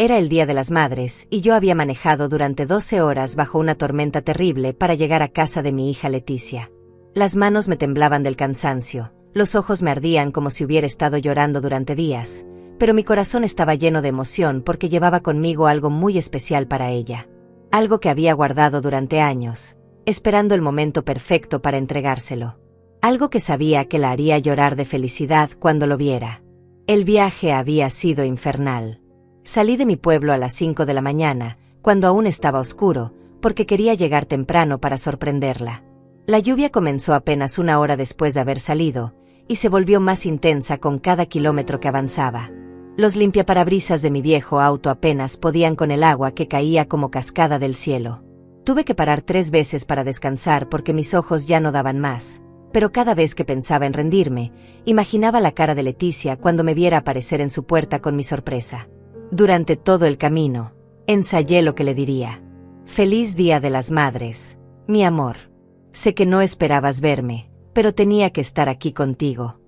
Era el Día de las Madres, y yo había manejado durante 12 horas bajo una tormenta terrible para llegar a casa de mi hija Leticia. Las manos me temblaban del cansancio, los ojos me ardían como si hubiera estado llorando durante días, pero mi corazón estaba lleno de emoción porque llevaba conmigo algo muy especial para ella. Algo que había guardado durante años, esperando el momento perfecto para entregárselo. Algo que sabía que la haría llorar de felicidad cuando lo viera. El viaje había sido infernal. Salí de mi pueblo a las 5 de la mañana, cuando aún estaba oscuro, porque quería llegar temprano para sorprenderla. La lluvia comenzó apenas una hora después de haber salido, y se volvió más intensa con cada kilómetro que avanzaba. Los limpiaparabrisas de mi viejo auto apenas podían con el agua que caía como cascada del cielo. Tuve que parar 3 veces para descansar porque mis ojos ya no daban más, pero cada vez que pensaba en rendirme, imaginaba la cara de Leticia cuando me viera aparecer en su puerta con mi sorpresa. Durante todo el camino, ensayé lo que le diría. Feliz Día de las Madres, mi amor. Sé que no esperabas verme, pero tenía que estar aquí contigo.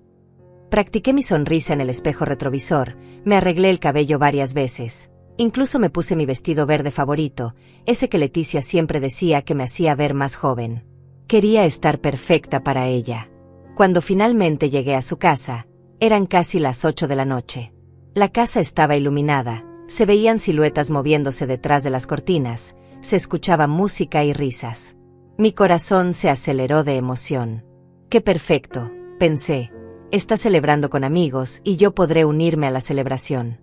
Practiqué mi sonrisa en el espejo retrovisor, me arreglé el cabello varias veces. Incluso me puse mi vestido verde favorito, ese que Leticia siempre decía que me hacía ver más joven. Quería estar perfecta para ella. Cuando finalmente llegué a su casa, eran casi las 8 de la noche. La casa estaba iluminada, se veían siluetas moviéndose detrás de las cortinas, se escuchaba música y risas. Mi corazón se aceleró de emoción. ¡Qué perfecto!, pensé. Está celebrando con amigos y yo podré unirme a la celebración.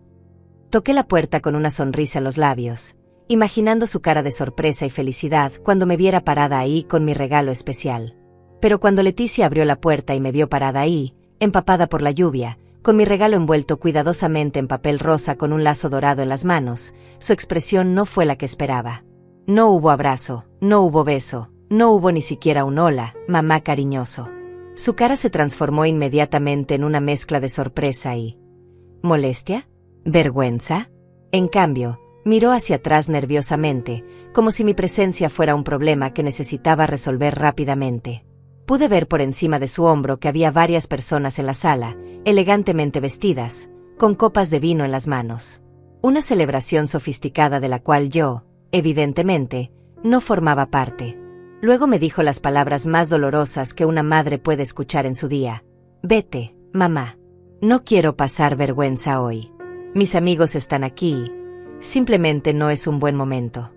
Toqué la puerta con una sonrisa en los labios, imaginando su cara de sorpresa y felicidad cuando me viera parada ahí con mi regalo especial. Pero cuando Leticia abrió la puerta y me vio parada ahí, empapada por la lluvia, con mi regalo envuelto cuidadosamente en papel rosa con un lazo dorado en las manos, su expresión no fue la que esperaba. No hubo abrazo, no hubo beso, no hubo ni siquiera un hola, mamá cariñoso. Su cara se transformó inmediatamente en una mezcla de sorpresa y ¿molestia? ¿Vergüenza? En cambio, miró hacia atrás nerviosamente, como si mi presencia fuera un problema que necesitaba resolver rápidamente. Pude ver por encima de su hombro que había varias personas en la sala, elegantemente vestidas, con copas de vino en las manos. Una celebración sofisticada de la cual yo, evidentemente, no formaba parte. Luego me dijo las palabras más dolorosas que una madre puede escuchar en su día. Vete, mamá. No quiero pasar vergüenza hoy. Mis amigos están aquí. Simplemente no es un buen momento.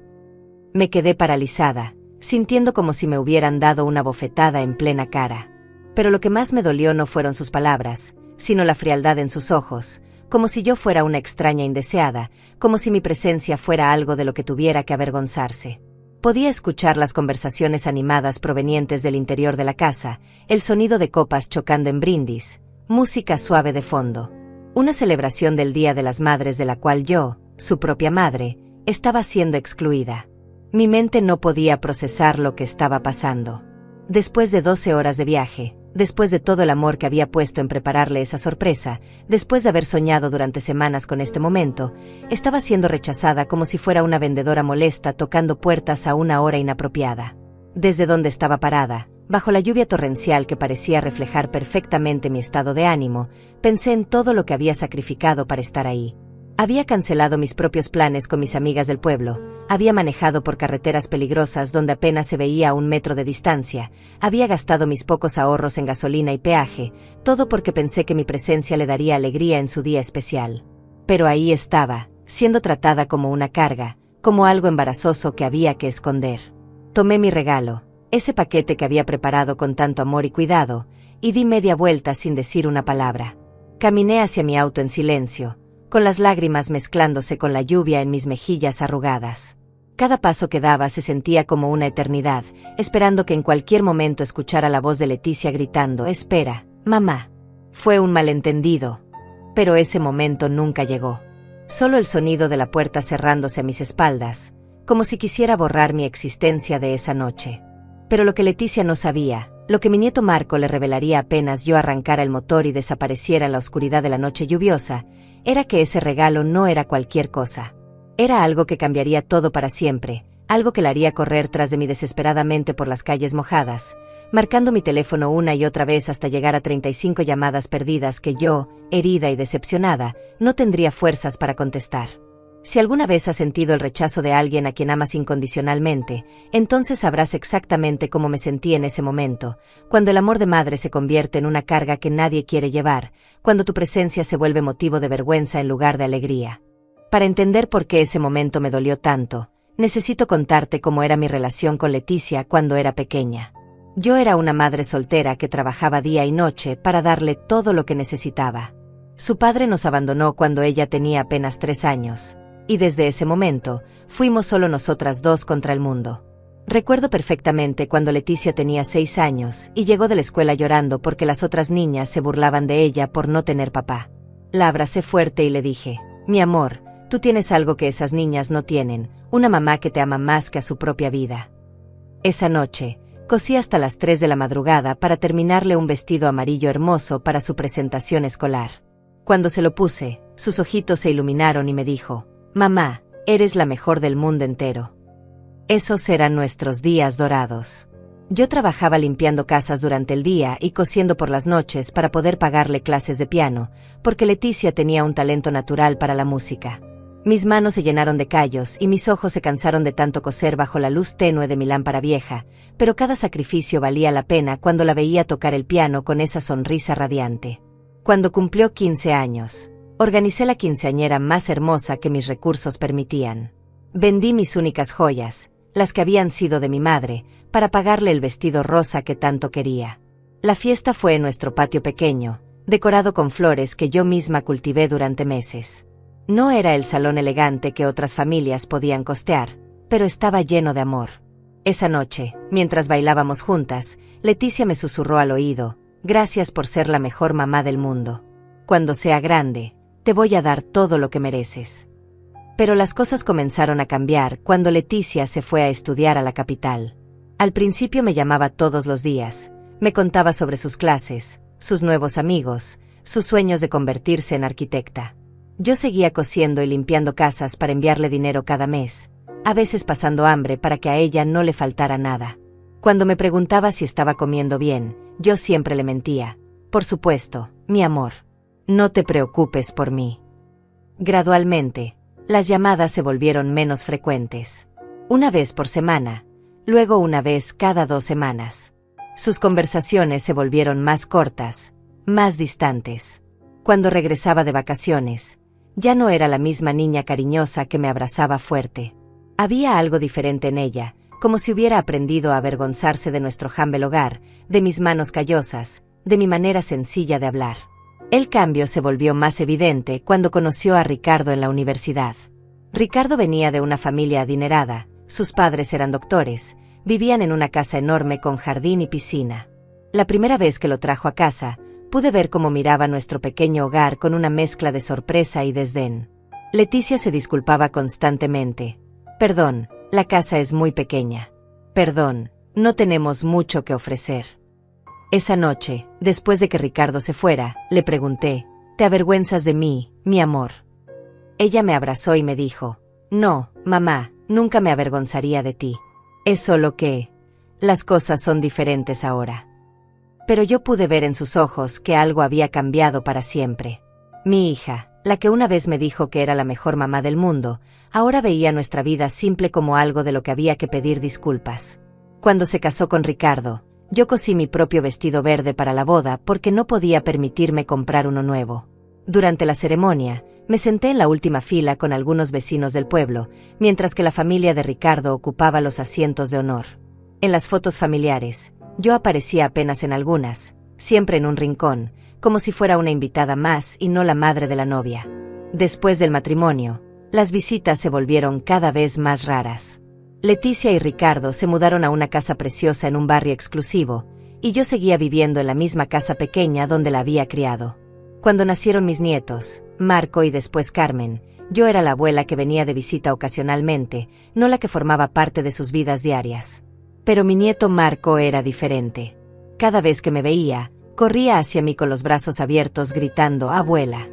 Me quedé paralizada, sintiendo como si me hubieran dado una bofetada en plena cara. Pero lo que más me dolió no fueron sus palabras, sino la frialdad en sus ojos, como si yo fuera una extraña indeseada, como si mi presencia fuera algo de lo que tuviera que avergonzarse. Podía escuchar las conversaciones animadas provenientes del interior de la casa, el sonido de copas chocando en brindis, música suave de fondo. Una celebración del Día de las Madres de la cual yo, su propia madre, estaba siendo excluida. Mi mente no podía procesar lo que estaba pasando. Después de 12 horas de viaje, después de todo el amor que había puesto en prepararle esa sorpresa, después de haber soñado durante semanas con este momento, estaba siendo rechazada como si fuera una vendedora molesta tocando puertas a una hora inapropiada. Desde donde estaba parada, bajo la lluvia torrencial que parecía reflejar perfectamente mi estado de ánimo, pensé en todo lo que había sacrificado para estar ahí. Había cancelado mis propios planes con mis amigas del pueblo, había manejado por carreteras peligrosas donde apenas se veía a 1 metro de distancia, había gastado mis pocos ahorros en gasolina y peaje, todo porque pensé que mi presencia le daría alegría en su día especial. Pero ahí estaba, siendo tratada como una carga, como algo embarazoso que había que esconder. Tomé mi regalo, ese paquete que había preparado con tanto amor y cuidado, y di media vuelta sin decir una palabra. Caminé hacia mi auto en silencio, con las lágrimas mezclándose con la lluvia en mis mejillas arrugadas. Cada paso que daba se sentía como una eternidad, esperando que en cualquier momento escuchara la voz de Leticia gritando: «Espera, mamá». Fue un malentendido, pero ese momento nunca llegó. Solo el sonido de la puerta cerrándose a mis espaldas, como si quisiera borrar mi existencia de esa noche. Pero lo que Leticia no sabía, lo que mi nieto Marco le revelaría apenas yo arrancara el motor y desapareciera en la oscuridad de la noche lluviosa, era que ese regalo no era cualquier cosa. Era algo que cambiaría todo para siempre, algo que la haría correr tras de mí desesperadamente por las calles mojadas, marcando mi teléfono una y otra vez hasta llegar a 35 llamadas perdidas que yo, herida y decepcionada, no tendría fuerzas para contestar. Si alguna vez has sentido el rechazo de alguien a quien amas incondicionalmente, entonces sabrás exactamente cómo me sentí en ese momento, cuando el amor de madre se convierte en una carga que nadie quiere llevar, cuando tu presencia se vuelve motivo de vergüenza en lugar de alegría. Para entender por qué ese momento me dolió tanto, necesito contarte cómo era mi relación con Leticia cuando era pequeña. Yo era una madre soltera que trabajaba día y noche para darle todo lo que necesitaba. Su padre nos abandonó cuando ella tenía apenas 3 años. Y desde ese momento, fuimos solo nosotras dos contra el mundo. Recuerdo perfectamente cuando Leticia tenía 6 años y llegó de la escuela llorando porque las otras niñas se burlaban de ella por no tener papá. La abracé fuerte y le dije, mi amor, tú tienes algo que esas niñas no tienen, una mamá que te ama más que a su propia vida. Esa noche, cosí hasta las 3 de la madrugada para terminarle un vestido amarillo hermoso para su presentación escolar. Cuando se lo puse, sus ojitos se iluminaron y me dijo, mamá, eres la mejor del mundo entero. Esos eran nuestros días dorados. Yo trabajaba limpiando casas durante el día y cosiendo por las noches para poder pagarle clases de piano, porque Leticia tenía un talento natural para la música. Mis manos se llenaron de callos y mis ojos se cansaron de tanto coser bajo la luz tenue de mi lámpara vieja, pero cada sacrificio valía la pena cuando la veía tocar el piano con esa sonrisa radiante. Cuando cumplió 15 años, organicé la quinceañera más hermosa que mis recursos permitían. Vendí mis únicas joyas, las que habían sido de mi madre, para pagarle el vestido rosa que tanto quería. La fiesta fue en nuestro patio pequeño, decorado con flores que yo misma cultivé durante meses. No era el salón elegante que otras familias podían costear, pero estaba lleno de amor. Esa noche, mientras bailábamos juntas, Leticia me susurró al oído, gracias por ser la mejor mamá del mundo. Cuando sea grande, te voy a dar todo lo que mereces. Pero las cosas comenzaron a cambiar cuando Leticia se fue a estudiar a la capital. Al principio me llamaba todos los días, me contaba sobre sus clases, sus nuevos amigos, sus sueños de convertirse en arquitecta. Yo seguía cosiendo y limpiando casas para enviarle dinero cada mes, a veces pasando hambre para que a ella no le faltara nada. Cuando me preguntaba si estaba comiendo bien, yo siempre le mentía. Por supuesto, mi amor. No te preocupes por mí. Gradualmente, las llamadas se volvieron menos frecuentes. Una vez por semana, luego una vez cada 2 semanas. Sus conversaciones se volvieron más cortas, más distantes. Cuando regresaba de vacaciones, ya no era la misma niña cariñosa que me abrazaba fuerte. Había algo diferente en ella, como si hubiera aprendido a avergonzarse de nuestro humble hogar, de mis manos callosas, de mi manera sencilla de hablar. El cambio se volvió más evidente cuando conoció a Ricardo en la universidad. Ricardo venía de una familia adinerada, sus padres eran doctores, vivían en una casa enorme con jardín y piscina. La primera vez que lo trajo a casa, pude ver cómo miraba nuestro pequeño hogar con una mezcla de sorpresa y desdén. Leticia se disculpaba constantemente. Perdón, la casa es muy pequeña. Perdón, no tenemos mucho que ofrecer. Esa noche, después de que Ricardo se fuera, le pregunté, ¿te avergüenzas de mí, mi amor? Ella me abrazó y me dijo, no, mamá, nunca me avergonzaría de ti. Es solo que las cosas son diferentes ahora. Pero yo pude ver en sus ojos que algo había cambiado para siempre. Mi hija, la que una vez me dijo que era la mejor mamá del mundo, ahora veía nuestra vida simple como algo de lo que había que pedir disculpas. Cuando se casó con Ricardo, yo cosí mi propio vestido verde para la boda porque no podía permitirme comprar uno nuevo. Durante la ceremonia, me senté en la última fila con algunos vecinos del pueblo, mientras que la familia de Ricardo ocupaba los asientos de honor. En las fotos familiares, yo aparecía apenas en algunas, siempre en un rincón, como si fuera una invitada más y no la madre de la novia. Después del matrimonio, las visitas se volvieron cada vez más raras. Leticia y Ricardo se mudaron a una casa preciosa en un barrio exclusivo, y yo seguía viviendo en la misma casa pequeña donde la había criado. Cuando nacieron mis nietos, Marco y después Carmen, yo era la abuela que venía de visita ocasionalmente, no la que formaba parte de sus vidas diarias. Pero mi nieto Marco era diferente. Cada vez que me veía, corría hacia mí con los brazos abiertos gritando, «Abuela».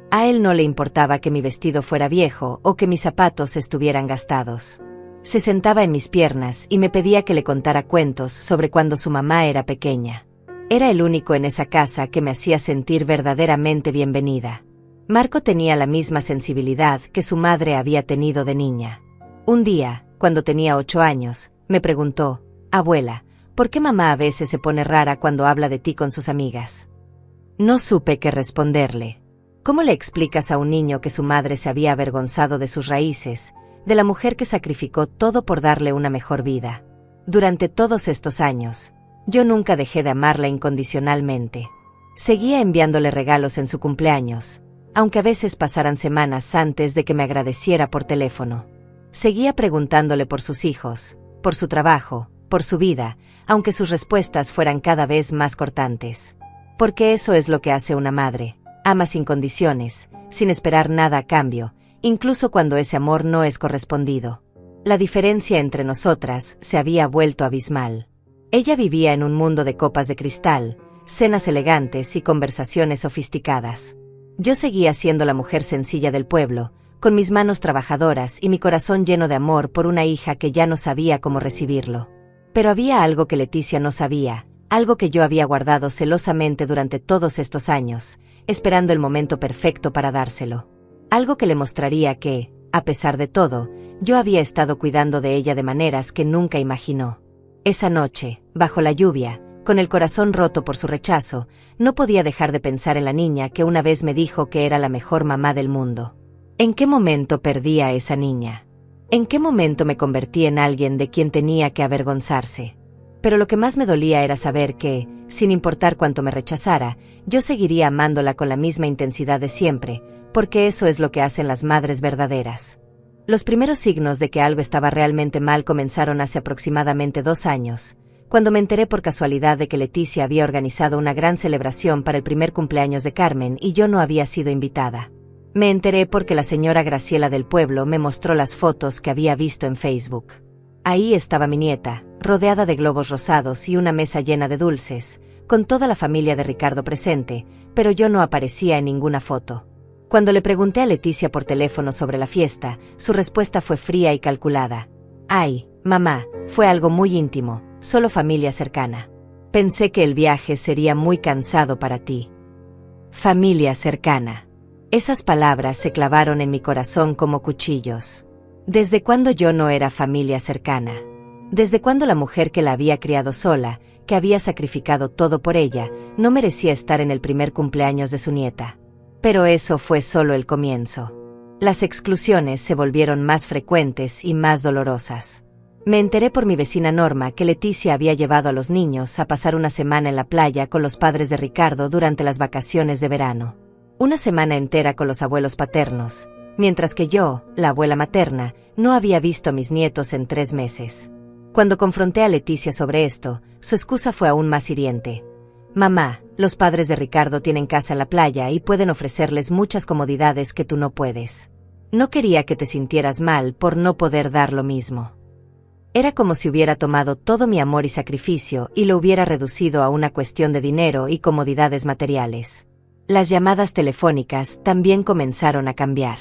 A él no le importaba que mi vestido fuera viejo o que mis zapatos estuvieran gastados. Se sentaba en mis piernas y me pedía que le contara cuentos sobre cuando su mamá era pequeña. Era el único en esa casa que me hacía sentir verdaderamente bienvenida. Marco tenía la misma sensibilidad que su madre había tenido de niña. Un día, cuando tenía 8 años, me preguntó: «Abuela, ¿por qué mamá a veces se pone rara cuando habla de ti con sus amigas?». No supe qué responderle. ¿Cómo le explicas a un niño que su madre se había avergonzado de sus raíces, de la mujer que sacrificó todo por darle una mejor vida? Durante todos estos años, yo nunca dejé de amarla incondicionalmente. Seguía enviándole regalos en su cumpleaños, aunque a veces pasaran semanas antes de que me agradeciera por teléfono. Seguía preguntándole por sus hijos, por su trabajo, por su vida, aunque sus respuestas fueran cada vez más cortantes. Porque eso es lo que hace una madre: ama sin condiciones, sin esperar nada a cambio, incluso cuando ese amor no es correspondido. La diferencia entre nosotras se había vuelto abismal. Ella vivía en un mundo de copas de cristal, cenas elegantes y conversaciones sofisticadas. Yo seguía siendo la mujer sencilla del pueblo, con mis manos trabajadoras y mi corazón lleno de amor por una hija que ya no sabía cómo recibirlo. Pero había algo que Leticia no sabía, algo que yo había guardado celosamente durante todos estos años, esperando el momento perfecto para dárselo. Algo que le mostraría que, a pesar de todo, yo había estado cuidando de ella de maneras que nunca imaginó. Esa noche, bajo la lluvia, con el corazón roto por su rechazo, no podía dejar de pensar en la niña que una vez me dijo que era la mejor mamá del mundo. ¿En qué momento perdí a esa niña? ¿En qué momento me convertí en alguien de quien tenía que avergonzarse? Pero lo que más me dolía era saber que, sin importar cuánto me rechazara, yo seguiría amándola con la misma intensidad de siempre, porque eso es lo que hacen las madres verdaderas. Los primeros signos de que algo estaba realmente mal comenzaron hace aproximadamente 2 años, cuando me enteré por casualidad de que Leticia había organizado una gran celebración para el primer cumpleaños de Carmen y yo no había sido invitada. Me enteré porque la señora Graciela del pueblo me mostró las fotos que había visto en Facebook. Ahí estaba mi nieta, rodeada de globos rosados y una mesa llena de dulces, con toda la familia de Ricardo presente, pero yo no aparecía en ninguna foto. Cuando le pregunté a Leticia por teléfono sobre la fiesta, su respuesta fue fría y calculada. «Ay, mamá, fue algo muy íntimo, solo familia cercana. Pensé que el viaje sería muy cansado para ti». Familia cercana. Esas palabras se clavaron en mi corazón como cuchillos. ¿Desde cuándo yo no era familia cercana? ¿Desde cuándo la mujer que la había criado sola, que había sacrificado todo por ella, no merecía estar en el primer cumpleaños de su nieta? Pero eso fue solo el comienzo. Las exclusiones se volvieron más frecuentes y más dolorosas. Me enteré por mi vecina Norma que Leticia había llevado a los niños a pasar una semana en la playa con los padres de Ricardo durante las vacaciones de verano. Una semana entera con los abuelos paternos, mientras que yo, la abuela materna, no había visto a mis nietos en 3 meses. Cuando confronté a Leticia sobre esto, su excusa fue aún más hiriente. «Mamá, los padres de Ricardo tienen casa en la playa y pueden ofrecerles muchas comodidades que tú no puedes. No quería que te sintieras mal por no poder dar lo mismo». Era como si hubiera tomado todo mi amor y sacrificio y lo hubiera reducido a una cuestión de dinero y comodidades materiales. Las llamadas telefónicas también comenzaron a cambiar.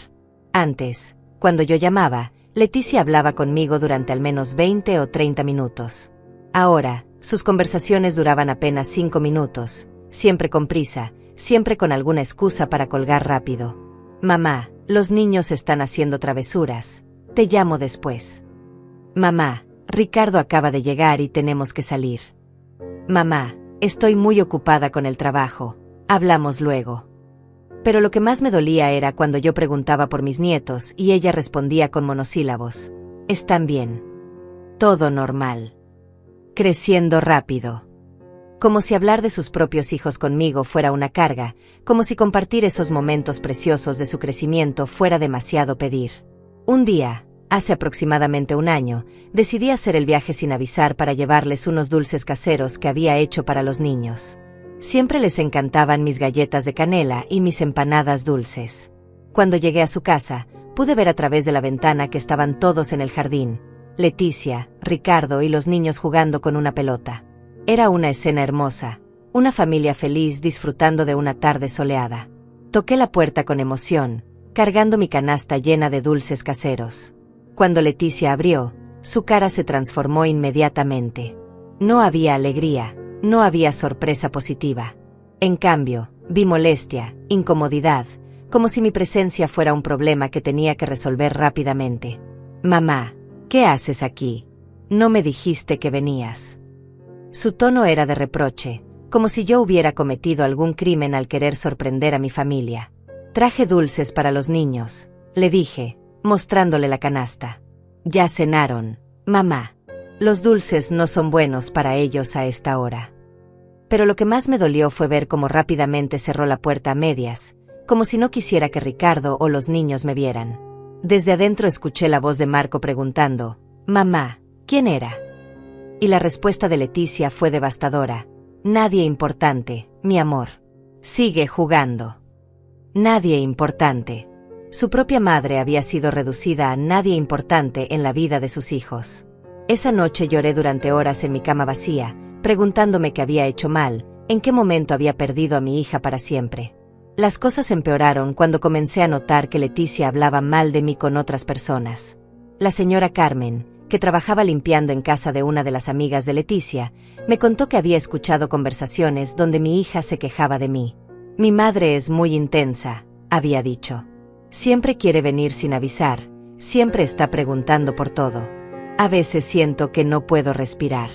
Antes, cuando yo llamaba, Leticia hablaba conmigo durante al menos 20 o 30 minutos. Ahora, sus conversaciones duraban apenas 5 minutos, siempre con prisa, siempre con alguna excusa para colgar rápido. «Mamá, los niños están haciendo travesuras. Te llamo después». «Mamá, Ricardo acaba de llegar y tenemos que salir». «Mamá, estoy muy ocupada con el trabajo. Hablamos luego». Pero lo que más me dolía era cuando yo preguntaba por mis nietos y ella respondía con monosílabos. «Están bien. Todo normal. Creciendo rápido». Como si hablar de sus propios hijos conmigo fuera una carga, como si compartir esos momentos preciosos de su crecimiento fuera demasiado pedir. Un día, hace aproximadamente 1 año, decidí hacer el viaje sin avisar para llevarles unos dulces caseros que había hecho para los niños. Siempre les encantaban mis galletas de canela y mis empanadas dulces. Cuando llegué a su casa, pude ver a través de la ventana que estaban todos en el jardín: Leticia, Ricardo y los niños jugando con una pelota. Era una escena hermosa, una familia feliz disfrutando de una tarde soleada. Toqué la puerta con emoción, cargando mi canasta llena de dulces caseros. Cuando Leticia abrió, su cara se transformó inmediatamente. No había alegría, no había sorpresa positiva. En cambio, vi molestia, incomodidad, como si mi presencia fuera un problema que tenía que resolver rápidamente. «Mamá, ¿qué haces aquí? No me dijiste que venías». Su tono era de reproche, como si yo hubiera cometido algún crimen al querer sorprender a mi familia. «Traje dulces para los niños», le dije, mostrándole la canasta. «Ya cenaron, mamá. Los dulces no son buenos para ellos a esta hora». Pero lo que más me dolió fue ver cómo rápidamente cerró la puerta a medias, como si no quisiera que Ricardo o los niños me vieran. Desde adentro escuché la voz de Marco preguntando: «Mamá, ¿quién era?». Y la respuesta de Leticia fue devastadora: «Nadie importante, mi amor. Sigue jugando». Nadie importante. Su propia madre había sido reducida a nadie importante en la vida de sus hijos. Esa noche lloré durante horas en mi cama vacía, preguntándome qué había hecho mal, en qué momento había perdido a mi hija para siempre. Las cosas empeoraron cuando comencé a notar que Leticia hablaba mal de mí con otras personas. La señora Carmen, que trabajaba limpiando en casa de una de las amigas de Leticia, me contó que había escuchado conversaciones donde mi hija se quejaba de mí. «Mi madre es muy intensa», había dicho. «Siempre quiere venir sin avisar, siempre está preguntando por todo. A veces siento que no puedo respirar».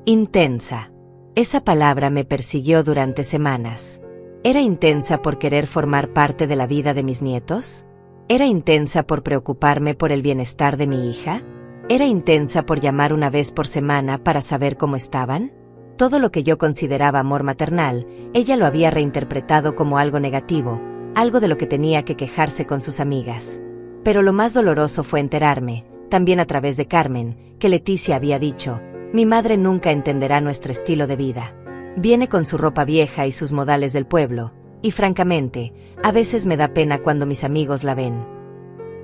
Intensa. Esa palabra me persiguió durante semanas. ¿Era intensa por querer formar parte de la vida de mis nietos? ¿Era intensa por preocuparme por el bienestar de mi hija? ¿Era intensa por llamar una vez por semana para saber cómo estaban? Todo lo que yo consideraba amor maternal, ella lo había reinterpretado como algo negativo, algo de lo que tenía que quejarse con sus amigas. Pero lo más doloroso fue enterarme, también a través de Carmen, que Leticia había dicho: «Mi madre nunca entenderá nuestro estilo de vida. Viene con su ropa vieja y sus modales del pueblo, y francamente, a veces me da pena cuando mis amigos la ven».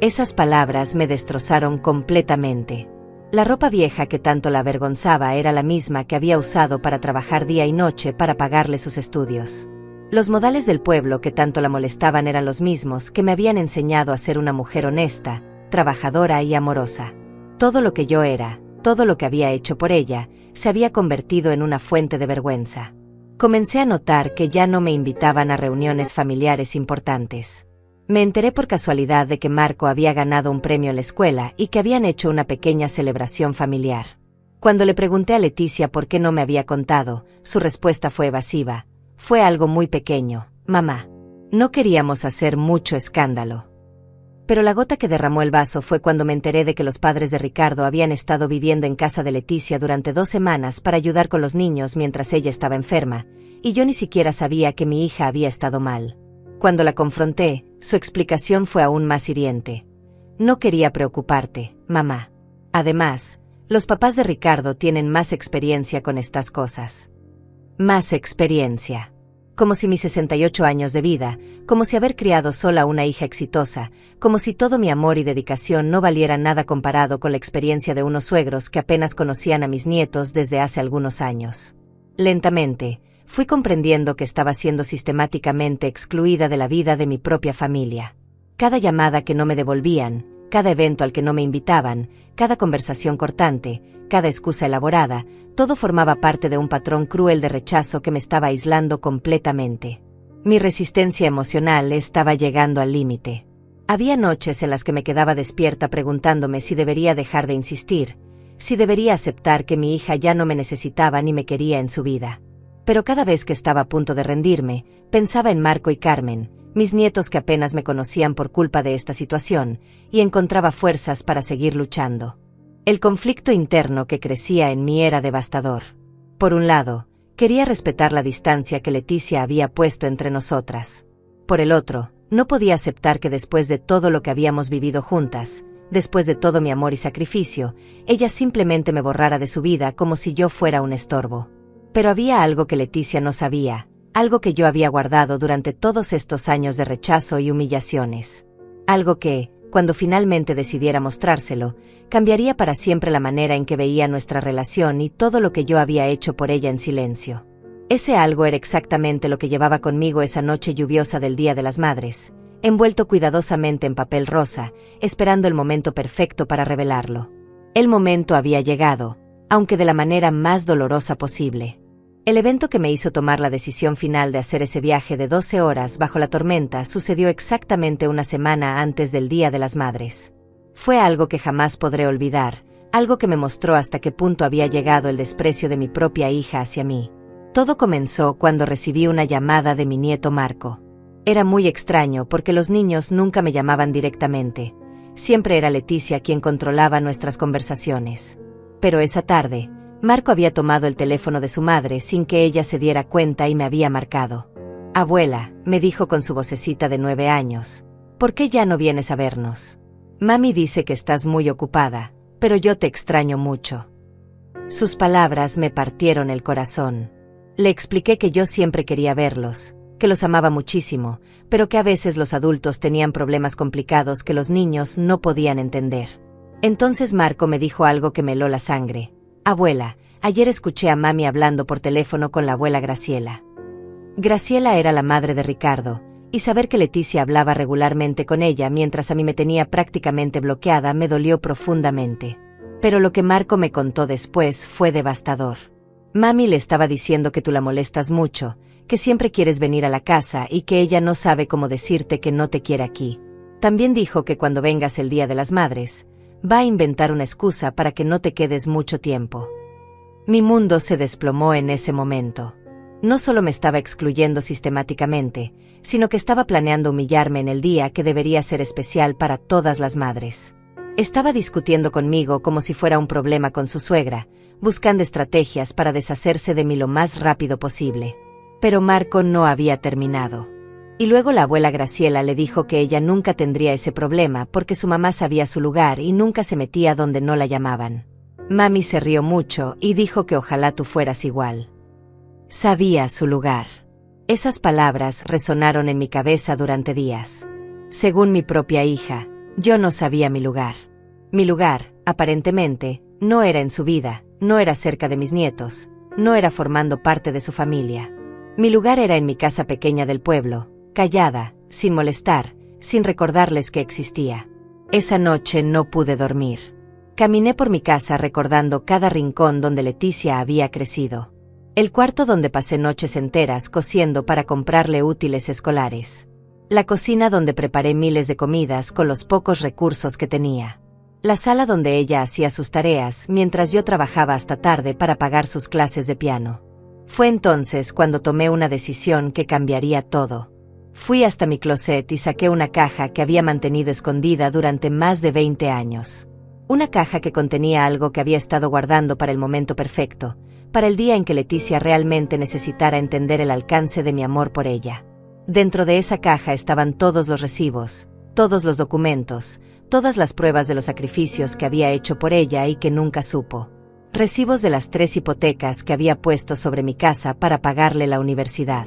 Esas palabras me destrozaron completamente. La ropa vieja que tanto la avergonzaba era la misma que había usado para trabajar día y noche para pagarle sus estudios. Los modales del pueblo que tanto la molestaban eran los mismos que me habían enseñado a ser una mujer honesta, trabajadora y amorosa. Todo lo que yo era, todo lo que había hecho por ella, se había convertido en una fuente de vergüenza. Comencé a notar que ya no me invitaban a reuniones familiares importantes. Me enteré por casualidad de que Marco había ganado un premio en la escuela y que habían hecho una pequeña celebración familiar. Cuando le pregunté a Leticia por qué no me había contado, su respuesta fue evasiva: «Fue algo muy pequeño, mamá. No queríamos hacer mucho escándalo». Pero la gota que derramó el vaso fue cuando me enteré de que los padres de Ricardo habían estado viviendo en casa de Leticia durante 2 semanas para ayudar con los niños mientras ella estaba enferma, y yo ni siquiera sabía que mi hija había estado mal. Cuando la confronté, su explicación fue aún más hiriente. «No quería preocuparte, mamá. Además, los papás de Ricardo tienen más experiencia con estas cosas». Más experiencia. Como si mis 68 años de vida, como si haber criado sola una hija exitosa, como si todo mi amor y dedicación no valiera nada comparado con la experiencia de unos suegros que apenas conocían a mis nietos desde hace algunos años. Lentamente, fui comprendiendo que estaba siendo sistemáticamente excluida de la vida de mi propia familia. Cada llamada que no me devolvían, cada evento al que no me invitaban, cada conversación cortante, cada excusa elaborada, todo formaba parte de un patrón cruel de rechazo que me estaba aislando completamente. Mi resistencia emocional estaba llegando al límite. Había noches en las que me quedaba despierta preguntándome si debería dejar de insistir, si debería aceptar que mi hija ya no me necesitaba ni me quería en su vida. Pero cada vez que estaba a punto de rendirme, pensaba en Marco y Carmen, mis nietos que apenas me conocían por culpa de esta situación, y encontraba fuerzas para seguir luchando. El conflicto interno que crecía en mí era devastador. Por un lado, quería respetar la distancia que Leticia había puesto entre nosotras. Por el otro, no podía aceptar que después de todo lo que habíamos vivido juntas, después de todo mi amor y sacrificio, ella simplemente me borrara de su vida como si yo fuera un estorbo. Pero había algo que Leticia no sabía, algo que yo había guardado durante todos estos años de rechazo y humillaciones. Algo que, cuando finalmente decidiera mostrárselo, cambiaría para siempre la manera en que veía nuestra relación y todo lo que yo había hecho por ella en silencio. Ese algo era exactamente lo que llevaba conmigo esa noche lluviosa del Día de las Madres, envuelto cuidadosamente en papel rosa, esperando el momento perfecto para revelarlo. El momento había llegado, aunque de la manera más dolorosa posible. El evento que me hizo tomar la decisión final de hacer ese viaje de 12 horas bajo la tormenta sucedió exactamente una semana antes del Día de las Madres. Fue algo que jamás podré olvidar, algo que me mostró hasta qué punto había llegado el desprecio de mi propia hija hacia mí. Todo comenzó cuando recibí una llamada de mi nieto Marco. Era muy extraño porque los niños nunca me llamaban directamente. Siempre era Leticia quien controlaba nuestras conversaciones. Pero esa tarde, Marco había tomado el teléfono de su madre sin que ella se diera cuenta y me había marcado. «Abuela», me dijo con su vocecita de 9 años, «¿por qué ya no vienes a vernos? Mami dice que estás muy ocupada, pero yo te extraño mucho». Sus palabras me partieron el corazón. Le expliqué que yo siempre quería verlos, que los amaba muchísimo, pero que a veces los adultos tenían problemas complicados que los niños no podían entender. Entonces Marco me dijo algo que me heló la sangre. «Abuela, ayer escuché a mami hablando por teléfono con la abuela Graciela». Graciela era la madre de Ricardo, y saber que Leticia hablaba regularmente con ella mientras a mí me tenía prácticamente bloqueada me dolió profundamente. Pero lo que Marco me contó después fue devastador. «Mami le estaba diciendo que tú la molestas mucho, que siempre quieres venir a la casa y que ella no sabe cómo decirte que no te quiere aquí. También dijo que cuando vengas el Día de las Madres, va a inventar una excusa para que no te quedes mucho tiempo». Mi mundo se desplomó en ese momento. No solo me estaba excluyendo sistemáticamente, sino que estaba planeando humillarme en el día que debería ser especial para todas las madres. Estaba discutiendo conmigo como si fuera un problema con su suegra, buscando estrategias para deshacerse de mí lo más rápido posible. Pero Marco no había terminado. Y luego la abuela Graciela le dijo que ella nunca tendría ese problema porque su mamá sabía su lugar y nunca se metía donde no la llamaban. Mami se rió mucho y dijo que ojalá tú fueras igual. Sabía su lugar. Esas palabras resonaron en mi cabeza durante días. Según mi propia hija, yo no sabía mi lugar. Mi lugar, aparentemente, no era en su vida, no era cerca de mis nietos, no era formando parte de su familia. Mi lugar era en mi casa pequeña del pueblo, callada, sin molestar, sin recordarles que existía. Esa noche no pude dormir. Caminé por mi casa recordando cada rincón donde Leticia había crecido. El cuarto donde pasé noches enteras cosiendo para comprarle útiles escolares. La cocina donde preparé miles de comidas con los pocos recursos que tenía. La sala donde ella hacía sus tareas mientras yo trabajaba hasta tarde para pagar sus clases de piano. Fue entonces cuando tomé una decisión que cambiaría todo. Fui hasta mi closet y saqué una caja que había mantenido escondida durante más de 20 años. Una caja que contenía algo que había estado guardando para el momento perfecto, para el día en que Leticia realmente necesitara entender el alcance de mi amor por ella. Dentro de esa caja estaban todos los recibos, todos los documentos, todas las pruebas de los sacrificios que había hecho por ella y que nunca supo. Recibos de las 3 hipotecas que había puesto sobre mi casa para pagarle la universidad.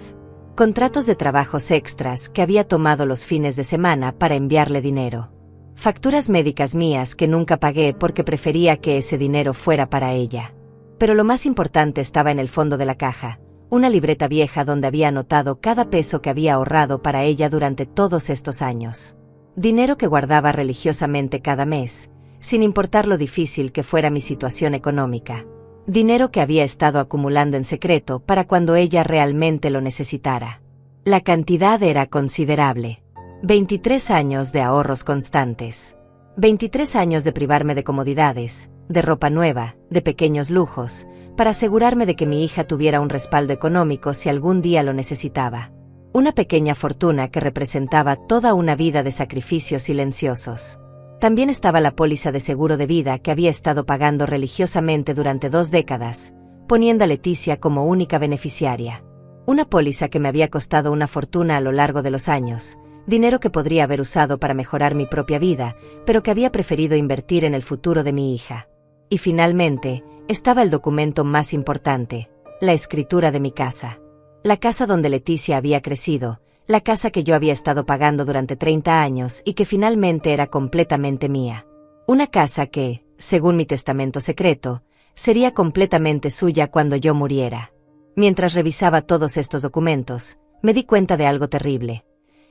Contratos de trabajos extras que había tomado los fines de semana para enviarle dinero. Facturas médicas mías que nunca pagué porque prefería que ese dinero fuera para ella. Pero lo más importante estaba en el fondo de la caja, una libreta vieja donde había anotado cada peso que había ahorrado para ella durante todos estos años. Dinero que guardaba religiosamente cada mes, sin importar lo difícil que fuera mi situación económica. Dinero que había estado acumulando en secreto para cuando ella realmente lo necesitara. La cantidad era considerable. 23 años de ahorros constantes. 23 años de privarme de comodidades, de ropa nueva, de pequeños lujos, para asegurarme de que mi hija tuviera un respaldo económico si algún día lo necesitaba. Una pequeña fortuna que representaba toda una vida de sacrificios silenciosos. También estaba la póliza de seguro de vida que había estado pagando religiosamente durante 2 décadas, poniendo a Leticia como única beneficiaria. Una póliza que me había costado una fortuna a lo largo de los años, dinero que podría haber usado para mejorar mi propia vida, pero que había preferido invertir en el futuro de mi hija. Y finalmente, estaba el documento más importante, la escritura de mi casa. La casa donde Leticia había crecido, la casa que yo había estado pagando durante 30 años y que finalmente era completamente mía. Una casa que, según mi testamento secreto, sería completamente suya cuando yo muriera. Mientras revisaba todos estos documentos, me di cuenta de algo terrible.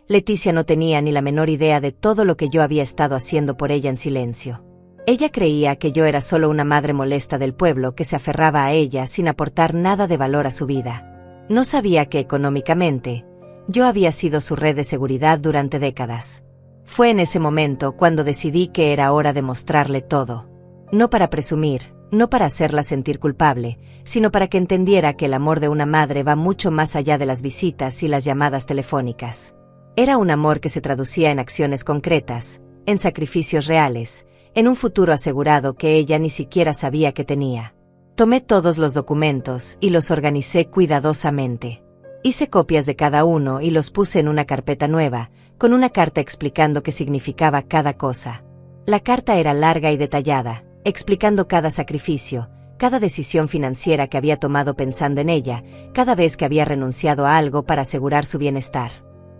Leticia no tenía ni la menor idea de todo lo que yo había estado haciendo por ella en silencio. Ella creía que yo era solo una madre molesta del pueblo que se aferraba a ella sin aportar nada de valor a su vida. No sabía que económicamente, yo había sido su red de seguridad durante décadas. Fue en ese momento cuando decidí que era hora de mostrarle todo. No para presumir, no para hacerla sentir culpable, sino para que entendiera que el amor de una madre va mucho más allá de las visitas y las llamadas telefónicas. Era un amor que se traducía en acciones concretas, en sacrificios reales, en un futuro asegurado que ella ni siquiera sabía que tenía. Tomé todos los documentos y los organicé cuidadosamente. Hice copias de cada uno y los puse en una carpeta nueva, con una carta explicando qué significaba cada cosa. La carta era larga y detallada, explicando cada sacrificio, cada decisión financiera que había tomado pensando en ella, cada vez que había renunciado a algo para asegurar su bienestar.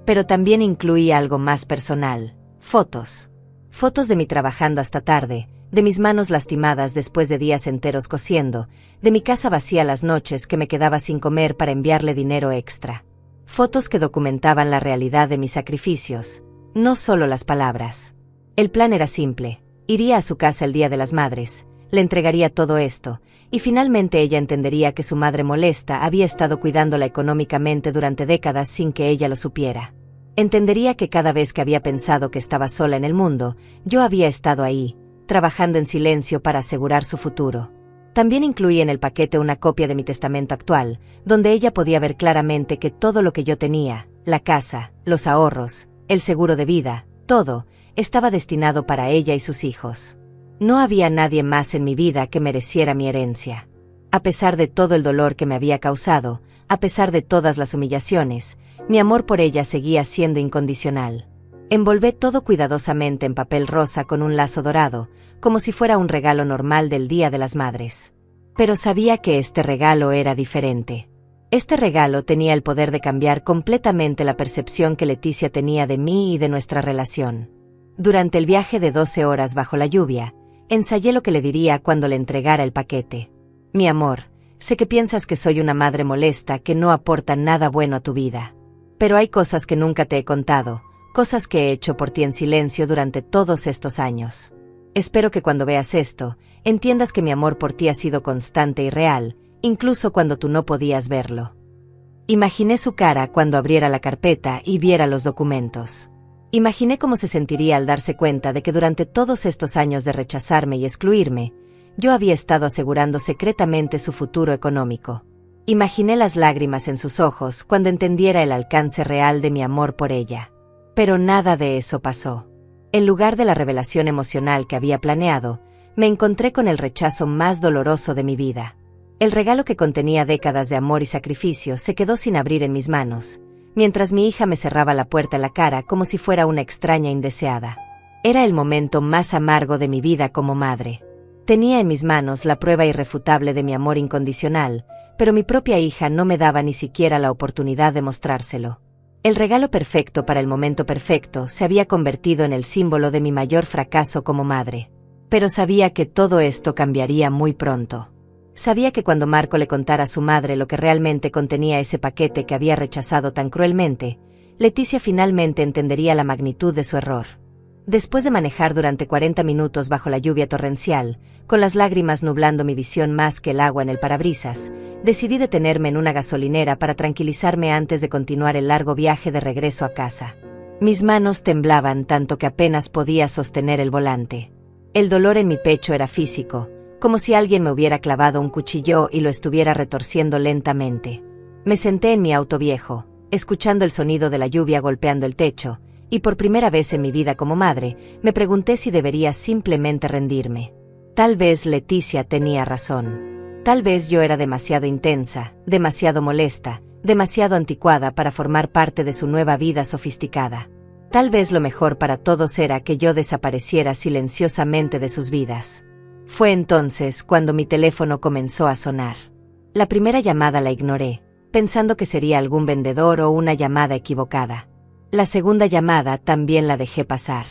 Pero también incluía algo más personal: fotos. Fotos de mí trabajando hasta tarde, de mis manos lastimadas después de días enteros cosiendo, de mi casa vacía las noches que me quedaba sin comer para enviarle dinero extra. Fotos que documentaban la realidad de mis sacrificios, no solo las palabras. El plan era simple: iría a su casa el Día de las Madres, le entregaría todo esto, y finalmente ella entendería que su madre molesta había estado cuidándola económicamente durante décadas sin que ella lo supiera. Entendería que cada vez que había pensado que estaba sola en el mundo, yo había estado ahí, trabajando en silencio para asegurar su futuro. También incluí en el paquete una copia de mi testamento actual, donde ella podía ver claramente que todo lo que yo tenía, la casa, los ahorros, el seguro de vida, todo, estaba destinado para ella y sus hijos. No había nadie más en mi vida que mereciera mi herencia. A pesar de todo el dolor que me había causado, a pesar de todas las humillaciones, mi amor por ella seguía siendo incondicional. Envolvé todo cuidadosamente en papel rosa con un lazo dorado, como si fuera un regalo normal del Día de las Madres. Pero sabía que este regalo era diferente. Este regalo tenía el poder de cambiar completamente la percepción que Leticia tenía de mí y de nuestra relación. Durante el viaje de 12 horas bajo la lluvia, ensayé lo que le diría cuando le entregara el paquete. Mi amor, sé que piensas que soy una madre molesta que no aporta nada bueno a tu vida. Pero hay cosas que nunca te he contado, cosas que he hecho por ti en silencio durante todos estos años. Espero que cuando veas esto, entiendas que mi amor por ti ha sido constante y real, incluso cuando tú no podías verlo. Imaginé su cara cuando abriera la carpeta y viera los documentos. Imaginé cómo se sentiría al darse cuenta de que durante todos estos años de rechazarme y excluirme, yo había estado asegurando secretamente su futuro económico. Imaginé las lágrimas en sus ojos cuando entendiera el alcance real de mi amor por ella. Pero nada de eso pasó. En lugar de la revelación emocional que había planeado, me encontré con el rechazo más doloroso de mi vida. El regalo que contenía décadas de amor y sacrificio se quedó sin abrir en mis manos, mientras mi hija me cerraba la puerta en la cara como si fuera una extraña indeseada. Era el momento más amargo de mi vida como madre. Tenía en mis manos la prueba irrefutable de mi amor incondicional, pero mi propia hija no me daba ni siquiera la oportunidad de mostrárselo. El regalo perfecto para el momento perfecto se había convertido en el símbolo de mi mayor fracaso como madre. Pero sabía que todo esto cambiaría muy pronto. Sabía que cuando Marco le contara a su madre lo que realmente contenía ese paquete que había rechazado tan cruelmente, Leticia finalmente entendería la magnitud de su error. Después de manejar durante 40 minutos bajo la lluvia torrencial, con las lágrimas nublando mi visión más que el agua en el parabrisas, decidí detenerme en una gasolinera para tranquilizarme antes de continuar el largo viaje de regreso a casa. Mis manos temblaban tanto que apenas podía sostener el volante. El dolor en mi pecho era físico, como si alguien me hubiera clavado un cuchillo y lo estuviera retorciendo lentamente. Me senté en mi auto viejo, escuchando el sonido de la lluvia golpeando el techo, y por primera vez en mi vida como madre, me pregunté si debería simplemente rendirme. Tal vez Leticia tenía razón. Tal vez yo era demasiado intensa, demasiado molesta, demasiado anticuada para formar parte de su nueva vida sofisticada. Tal vez lo mejor para todos era que yo desapareciera silenciosamente de sus vidas. Fue entonces cuando mi teléfono comenzó a sonar. La primera llamada la ignoré, pensando que sería algún vendedor o una llamada equivocada. La segunda llamada también la dejé pasar.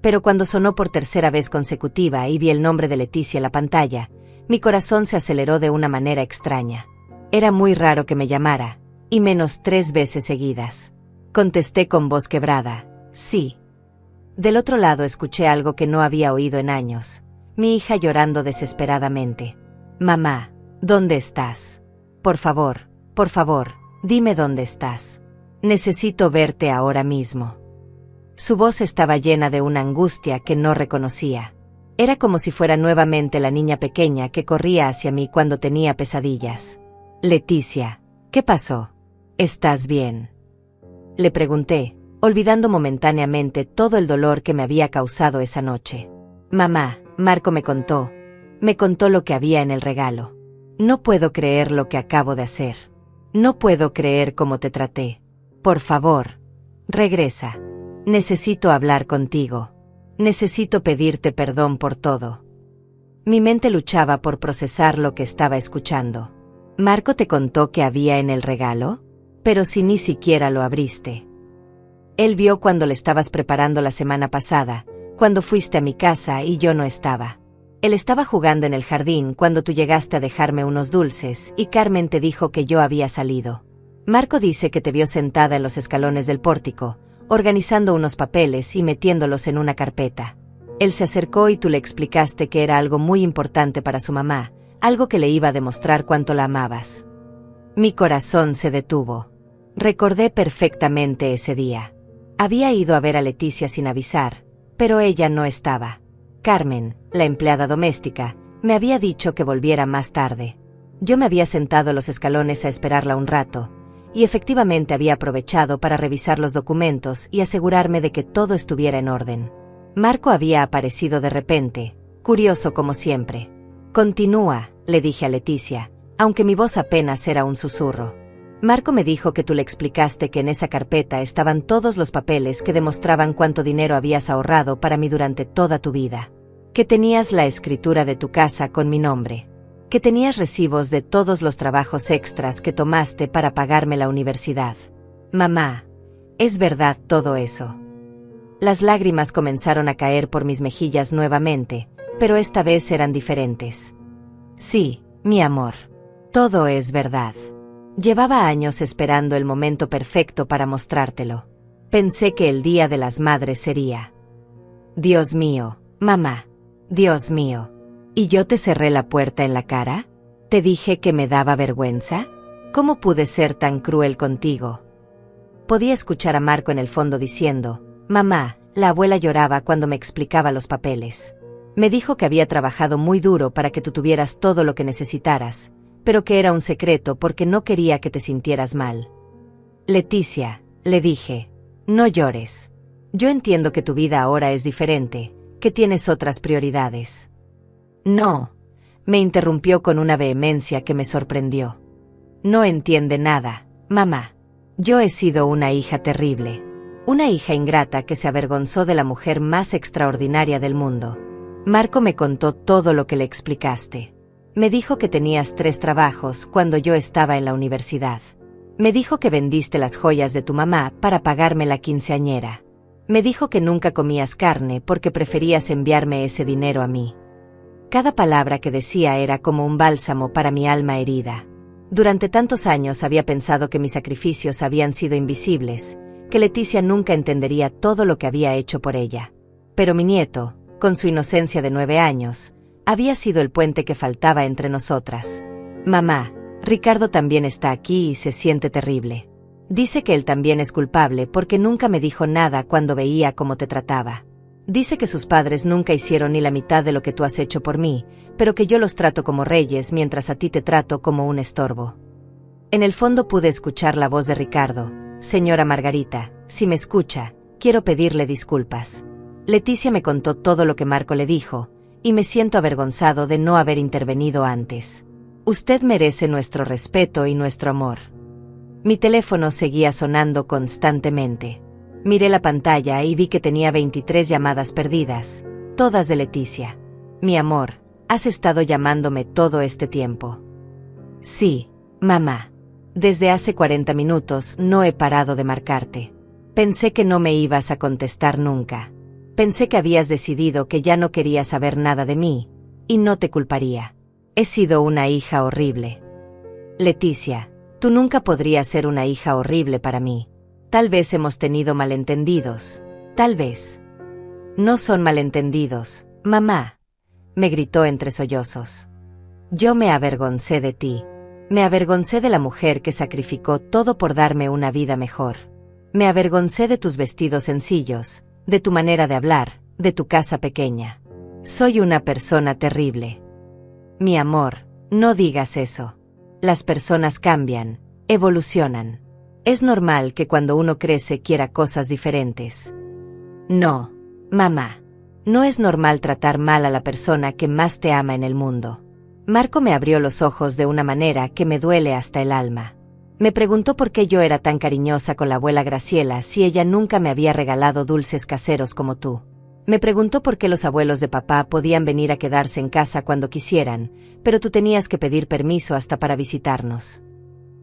Pero cuando sonó por tercera vez consecutiva y vi el nombre de Leticia en la pantalla, mi corazón se aceleró de una manera extraña. Era muy raro que me llamara, y menos 3 veces seguidas. Contesté con voz quebrada: sí. Del otro lado escuché algo que no había oído en años. mi hija llorando desesperadamente. Mamá, ¿dónde estás? Por favor, dime dónde estás. Necesito verte ahora mismo. Su voz estaba llena de una angustia que no reconocía. Era como si fuera nuevamente la niña pequeña que corría hacia mí cuando tenía pesadillas. Leticia, ¿qué pasó? ¿Estás bien? Le pregunté, olvidando momentáneamente todo el dolor que me había causado esa noche. Mamá, Marco me contó lo que había en el regalo. No puedo creer lo que acabo de hacer. No puedo creer cómo te traté. Por favor, regresa. Necesito hablar contigo. Necesito pedirte perdón por todo. Mi mente luchaba por procesar lo que estaba escuchando. ¿Marco te contó qué había en el regalo? Pero si ni siquiera lo abriste. Él vio cuando le estabas preparando la semana pasada, cuando fuiste a mi casa y yo no estaba. Él estaba jugando en el jardín cuando tú llegaste a dejarme unos dulces y Carmen te dijo que yo había salido. Marco dice que te vio sentada en los escalones del pórtico, organizando unos papeles y metiéndolos en una carpeta. Él se acercó y tú le explicaste que era algo muy importante para su mamá, algo que le iba a demostrar cuánto la amabas. Mi corazón se detuvo. Recordé perfectamente ese día. Había ido a ver a Leticia sin avisar, pero ella no estaba. Carmen, la empleada doméstica, me había dicho que volviera más tarde. Yo me había sentado en los escalones a esperarla un rato, y efectivamente había aprovechado para revisar los documentos y asegurarme de que todo estuviera en orden. Marco había aparecido de repente, curioso como siempre. Continúa, le dije a Leticia, aunque mi voz apenas era un susurro. Marco me dijo que tú le explicaste que en esa carpeta estaban todos los papeles que demostraban cuánto dinero habías ahorrado para mí durante toda tu vida. Que tenías la escritura de tu casa con mi nombre. Que tenías recibos de todos los trabajos extras que tomaste para pagarme la universidad. Mamá, ¿es verdad todo eso? Las lágrimas comenzaron a caer por mis mejillas nuevamente, pero esta vez eran diferentes. Sí, mi amor. Todo es verdad. Llevaba años esperando el momento perfecto para mostrártelo. Pensé que el Día de las Madres sería. Dios mío, mamá. Dios mío. ¿Y yo te cerré la puerta en la cara? ¿Te dije que me daba vergüenza? ¿Cómo pude ser tan cruel contigo? Podía escuchar a Marco en el fondo diciendo, mamá, la abuela lloraba cuando me explicaba los papeles. Me dijo que había trabajado muy duro para que tú tuvieras todo lo que necesitaras, pero que era un secreto porque no quería que te sintieras mal. Leticia, le dije, no llores. Yo entiendo que tu vida ahora es diferente, que tienes otras prioridades. No, me interrumpió con una vehemencia que me sorprendió. No entiende nada, mamá. Yo he sido una hija terrible. Una hija ingrata que se avergonzó de la mujer más extraordinaria del mundo. Marco me contó todo lo que le explicaste. Me dijo que tenías 3 trabajos cuando yo estaba en la universidad. Me dijo que vendiste las joyas de tu mamá para pagarme la quinceañera. Me dijo que nunca comías carne porque preferías enviarme ese dinero a mí. Cada palabra que decía era como un bálsamo para mi alma herida. Durante tantos años había pensado que mis sacrificios habían sido invisibles, que Leticia nunca entendería todo lo que había hecho por ella. Pero mi nieto, con su inocencia de 9 años, había sido el puente que faltaba entre nosotras. Mamá, Ricardo también está aquí y se siente terrible. Dice que él también es culpable porque nunca me dijo nada cuando veía cómo te trataba. Dice que sus padres nunca hicieron ni la mitad de lo que tú has hecho por mí, pero que yo los trato como reyes mientras a ti te trato como un estorbo. En el fondo pude escuchar la voz de Ricardo. Señora Margarita, si me escucha, quiero pedirle disculpas. Leticia me contó todo lo que Marco le dijo, y me siento avergonzado de no haber intervenido antes. Usted merece nuestro respeto y nuestro amor. Mi teléfono seguía sonando constantemente. Miré la pantalla y vi que tenía 23 llamadas perdidas, todas de Leticia. Mi amor, ¿has estado llamándome todo este tiempo? Sí, mamá. Desde hace 40 minutos no he parado de marcarte. Pensé que no me ibas a contestar nunca. Pensé que habías decidido que ya no querías saber nada de mí, y no te culparía. He sido una hija horrible. Leticia, tú nunca podrías ser una hija horrible para mí. Tal vez hemos tenido malentendidos, tal vez. No son malentendidos, mamá. me gritó entre sollozos. Yo me avergoncé de ti. Me avergoncé de la mujer que sacrificó todo por darme una vida mejor. Me avergoncé de tus vestidos sencillos, de tu manera de hablar, de tu casa pequeña. Soy una persona terrible. Mi amor, no digas eso. Las personas cambian, evolucionan. Es normal que cuando uno crece quiera cosas diferentes. No, mamá. No es normal tratar mal a la persona que más te ama en el mundo. Marco me abrió los ojos de una manera que me duele hasta el alma. Me preguntó por qué yo era tan cariñosa con la abuela Graciela si ella nunca me había regalado dulces caseros como tú. Me preguntó por qué los abuelos de papá podían venir a quedarse en casa cuando quisieran, pero tú tenías que pedir permiso hasta para visitarnos.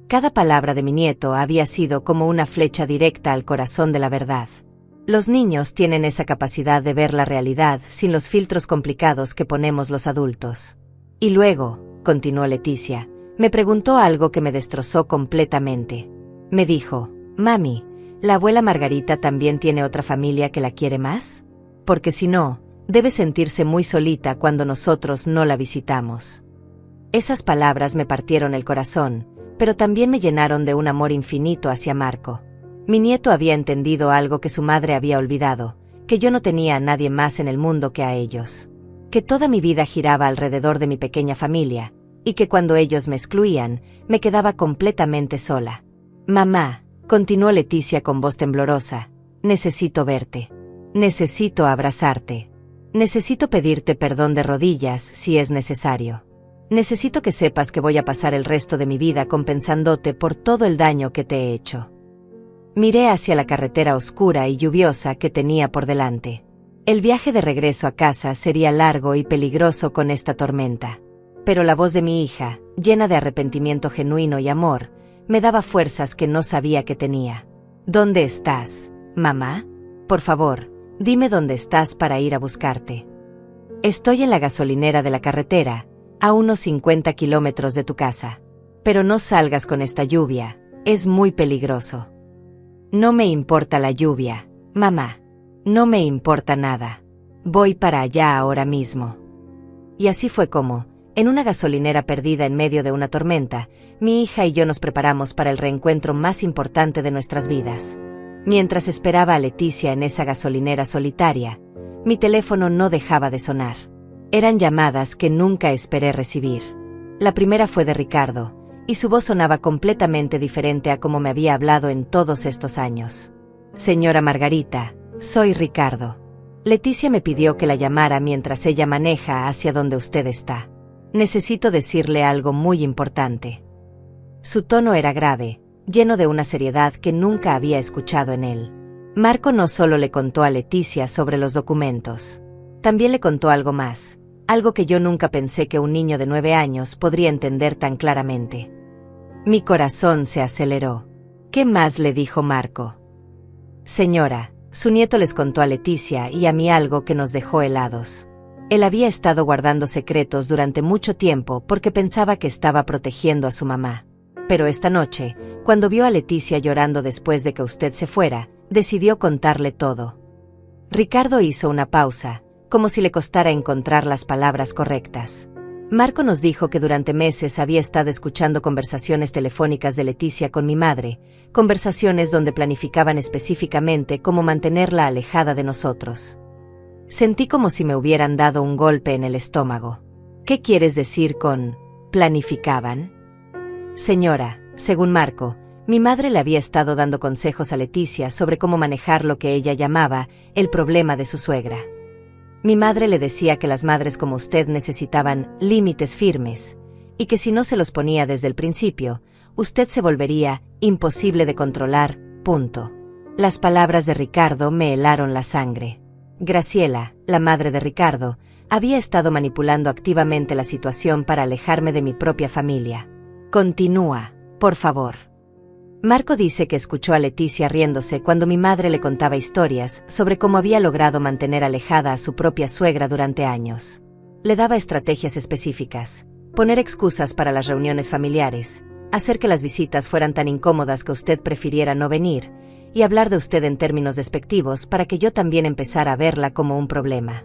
Cada palabra de mi nieto había sido como una flecha directa al corazón de la verdad. Los niños tienen esa capacidad de ver la realidad sin los filtros complicados que ponemos los adultos. Y luego, continuó Leticia, me preguntó algo que me destrozó completamente. Me dijo, mami, ¿la abuela Margarita también tiene otra familia que la quiere más? Porque si no, debe sentirse muy solita cuando nosotros no la visitamos. Esas palabras me partieron el corazón, pero también me llenaron de un amor infinito hacia Marco. Mi nieto había entendido algo que su madre había olvidado, que yo no tenía a nadie más en el mundo que a ellos. Que toda mi vida giraba alrededor de mi pequeña familia, y que cuando ellos me excluían, me quedaba completamente sola. Mamá, continuó Leticia con voz temblorosa, necesito verte. Necesito abrazarte. Necesito pedirte perdón de rodillas si es necesario. Necesito que sepas que voy a pasar el resto de mi vida compensándote por todo el daño que te he hecho. Miré hacia la carretera oscura y lluviosa que tenía por delante. El viaje de regreso a casa sería largo y peligroso con esta tormenta. Pero la voz de mi hija, llena de arrepentimiento genuino y amor, me daba fuerzas que no sabía que tenía. ¿Dónde estás, mamá? Por favor, dime dónde estás para ir a buscarte. Estoy en la gasolinera de la carretera, a unos 50 kilómetros de tu casa. Pero no salgas con esta lluvia, es muy peligroso. No me importa la lluvia, mamá. No me importa nada. Voy para allá ahora mismo. Y así fue como, en una gasolinera perdida en medio de una tormenta, mi hija y yo nos preparamos para el reencuentro más importante de nuestras vidas. Mientras esperaba a Leticia en esa gasolinera solitaria, mi teléfono no dejaba de sonar. Eran llamadas que nunca esperé recibir. La primera fue de Ricardo, y su voz sonaba completamente diferente a como me había hablado en todos estos años. Señora Margarita, soy Ricardo. Leticia me pidió que la llamara mientras ella maneja hacia donde usted está. Necesito decirle algo muy importante. Su tono era grave, lleno de una seriedad que nunca había escuchado en él. Marco no solo le contó a Leticia sobre los documentos. También le contó algo más, algo que yo nunca pensé que un niño de 9 años podría entender tan claramente. Mi corazón se aceleró. ¿Qué más le dijo Marco? Señora, su nieto les contó a Leticia y a mí algo que nos dejó helados. Él había estado guardando secretos durante mucho tiempo porque pensaba que estaba protegiendo a su mamá. Pero esta noche, cuando vio a Leticia llorando después de que usted se fuera, decidió contarle todo. Ricardo hizo una pausa, como si le costara encontrar las palabras correctas. Marco nos dijo que durante meses había estado escuchando conversaciones telefónicas de Leticia con mi madre, conversaciones donde planificaban específicamente cómo mantenerla alejada de nosotros. Sentí como si me hubieran dado un golpe en el estómago. ¿Qué quieres decir con planificaban? Señora, según Marco, mi madre le había estado dando consejos a Leticia sobre cómo manejar lo que ella llamaba el problema de su suegra. Mi madre le decía que las madres como usted necesitaban límites firmes, y que si no se los ponía desde el principio, usted se volvería imposible de controlar, punto. Las palabras de Ricardo me helaron la sangre. Graciela, la madre de Ricardo, había estado manipulando activamente la situación para alejarme de mi propia familia. Continúa, por favor. Marco dice que escuchó a Leticia riéndose cuando mi madre le contaba historias sobre cómo había logrado mantener alejada a su propia suegra durante años. Le daba estrategias específicas, poner excusas para las reuniones familiares, hacer que las visitas fueran tan incómodas que usted prefiriera no venir, y hablar de usted en términos despectivos para que yo también empezara a verla como un problema.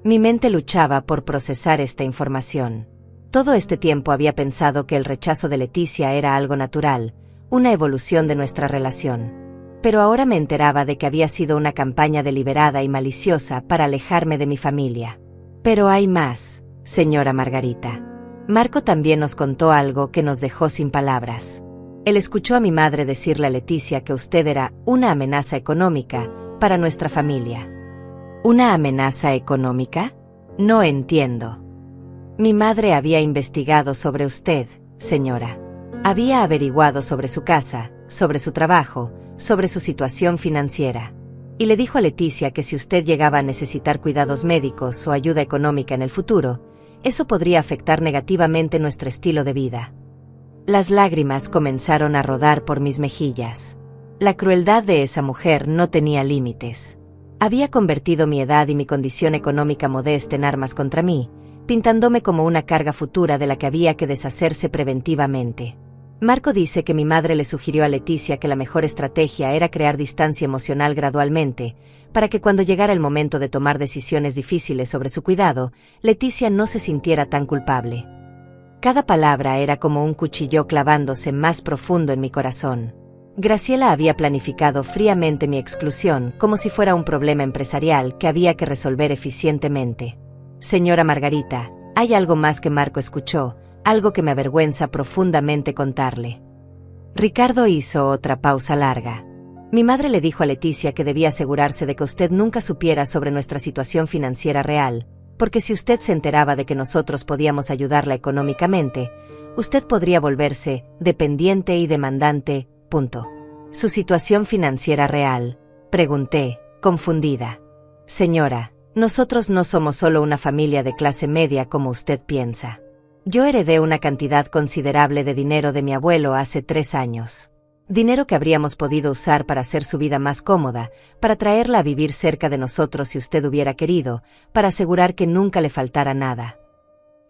Mi mente luchaba por procesar esta información. Todo este tiempo había pensado que el rechazo de Leticia era algo natural, una evolución de nuestra relación. Pero ahora me enteraba de que había sido una campaña deliberada y maliciosa para alejarme de mi familia. Pero hay más, señora Margarita. Marco también nos contó algo que nos dejó sin palabras. Él escuchó a mi madre decirle a Leticia que usted era una amenaza económica para nuestra familia. ¿Una amenaza económica? No entiendo. Mi madre había investigado sobre usted, señora. Había averiguado sobre su casa, sobre su trabajo, sobre su situación financiera. Y le dijo a Leticia que si usted llegaba a necesitar cuidados médicos o ayuda económica en el futuro, eso podría afectar negativamente nuestro estilo de vida. Las lágrimas comenzaron a rodar por mis mejillas. La crueldad de esa mujer no tenía límites. Había convertido mi edad y mi condición económica modesta en armas contra mí, pintándome como una carga futura de la que había que deshacerse preventivamente. Marco dice que mi madre le sugirió a Leticia que la mejor estrategia era crear distancia emocional gradualmente, para que cuando llegara el momento de tomar decisiones difíciles sobre su cuidado, Leticia no se sintiera tan culpable. Cada palabra era como un cuchillo clavándose más profundo en mi corazón. Graciela había planificado fríamente mi exclusión como si fuera un problema empresarial que había que resolver eficientemente. Señora Margarita, hay algo más que Marco escuchó, algo que me avergüenza profundamente contarle. Ricardo hizo otra pausa larga. Mi madre le dijo a Leticia que debía asegurarse de que usted nunca supiera sobre nuestra situación financiera real, porque si usted se enteraba de que nosotros podíamos ayudarla económicamente, usted podría volverse dependiente y demandante. ¿Su situación financiera real? Pregunté, confundida. Señora, nosotros no somos solo una familia de clase media como usted piensa. Yo heredé una cantidad considerable de dinero de mi abuelo hace 3 años. Dinero que habríamos podido usar para hacer su vida más cómoda, para traerla a vivir cerca de nosotros si usted hubiera querido, para asegurar que nunca le faltara nada.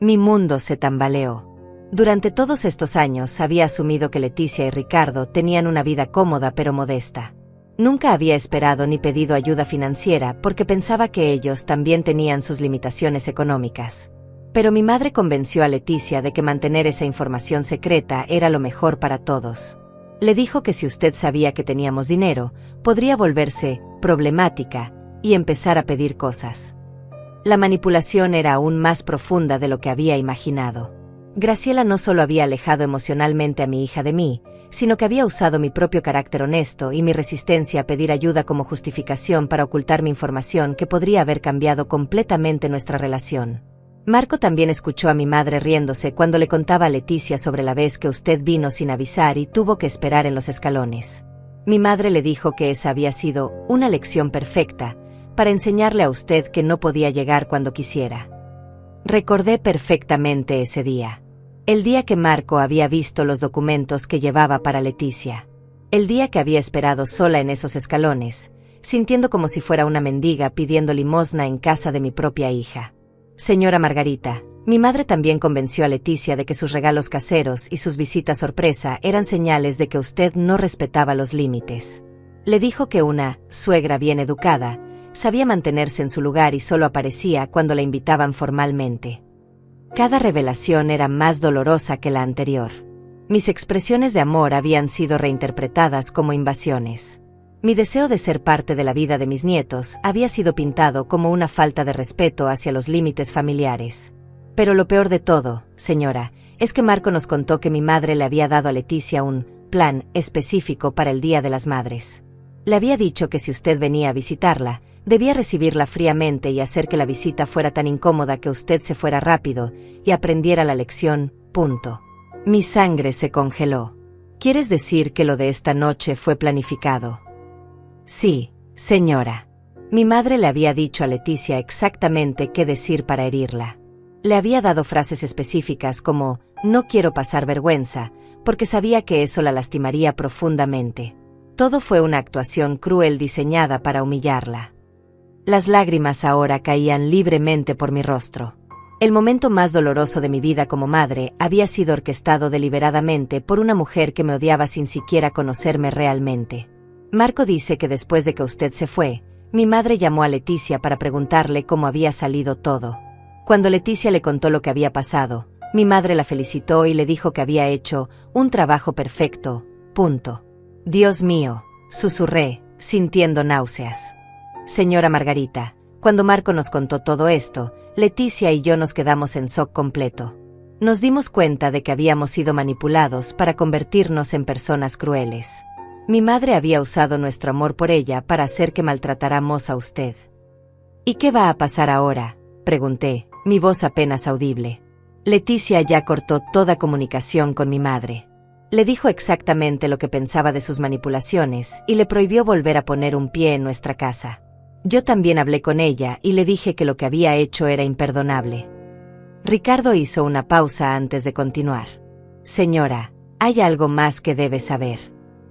Mi mundo se tambaleó. Durante todos estos años había asumido que Leticia y Ricardo tenían una vida cómoda pero modesta. Nunca había esperado ni pedido ayuda financiera porque pensaba que ellos también tenían sus limitaciones económicas. Pero mi madre convenció a Leticia de que mantener esa información secreta era lo mejor para todos. Le dijo que si usted sabía que teníamos dinero, podría volverse problemática y empezar a pedir cosas. La manipulación era aún más profunda de lo que había imaginado. Graciela no solo había alejado emocionalmente a mi hija de mí, sino que había usado mi propio carácter honesto y mi resistencia a pedir ayuda como justificación para ocultar mi información que podría haber cambiado completamente nuestra relación. Marco también escuchó a mi madre riéndose cuando le contaba a Leticia sobre la vez que usted vino sin avisar y tuvo que esperar en los escalones. Mi madre le dijo que esa había sido una lección perfecta, para enseñarle a usted que no podía llegar cuando quisiera. Recordé perfectamente ese día. El día que Marco había visto los documentos que llevaba para Leticia. El día que había esperado sola en esos escalones, sintiendo como si fuera una mendiga pidiendo limosna en casa de mi propia hija. Señora Margarita, mi madre también convenció a Leticia de que sus regalos caseros y sus visitas sorpresa eran señales de que usted no respetaba los límites. Le dijo que una suegra bien educada sabía mantenerse en su lugar y solo aparecía cuando la invitaban formalmente. Cada revelación era más dolorosa que la anterior. Mis expresiones de amor habían sido reinterpretadas como invasiones. Mi deseo de ser parte de la vida de mis nietos había sido pintado como una falta de respeto hacia los límites familiares. Pero lo peor de todo, señora, es que Marco nos contó que mi madre le había dado a Leticia un plan específico para el Día de las Madres. Le había dicho que si usted venía a visitarla, debía recibirla fríamente y hacer que la visita fuera tan incómoda que usted se fuera rápido y aprendiera la lección. Mi sangre se congeló. ¿Quieres decir que lo de esta noche fue planificado? Sí, señora. Mi madre le había dicho a Leticia exactamente qué decir para herirla. Le había dado frases específicas como, no quiero pasar vergüenza, porque sabía que eso la lastimaría profundamente. Todo fue una actuación cruel diseñada para humillarla. Las lágrimas ahora caían libremente por mi rostro. El momento más doloroso de mi vida como madre había sido orquestado deliberadamente por una mujer que me odiaba sin siquiera conocerme realmente. Marco dice que después de que usted se fue, Mi madre llamó a Leticia para preguntarle cómo había salido todo. Cuando Leticia le contó lo que había pasado, mi madre la felicitó y le dijo que había hecho un trabajo perfecto. Punto. Dios mío, susurré, sintiendo náuseas. Señora Margarita, cuando Marco nos contó todo esto, Leticia y yo nos quedamos en shock completo. Nos dimos cuenta de que habíamos sido manipulados para convertirnos en personas crueles. Mi madre había usado nuestro amor por ella para hacer que maltratáramos a usted. ¿Y qué va a pasar ahora?, pregunté, mi voz apenas audible. Leticia ya cortó toda comunicación con mi madre. Le dijo exactamente lo que pensaba de sus manipulaciones y le prohibió volver a poner un pie en nuestra casa. Yo también hablé con ella y le dije que lo que había hecho era imperdonable. Ricardo hizo una pausa antes de continuar. Señora, hay algo más que debe saber.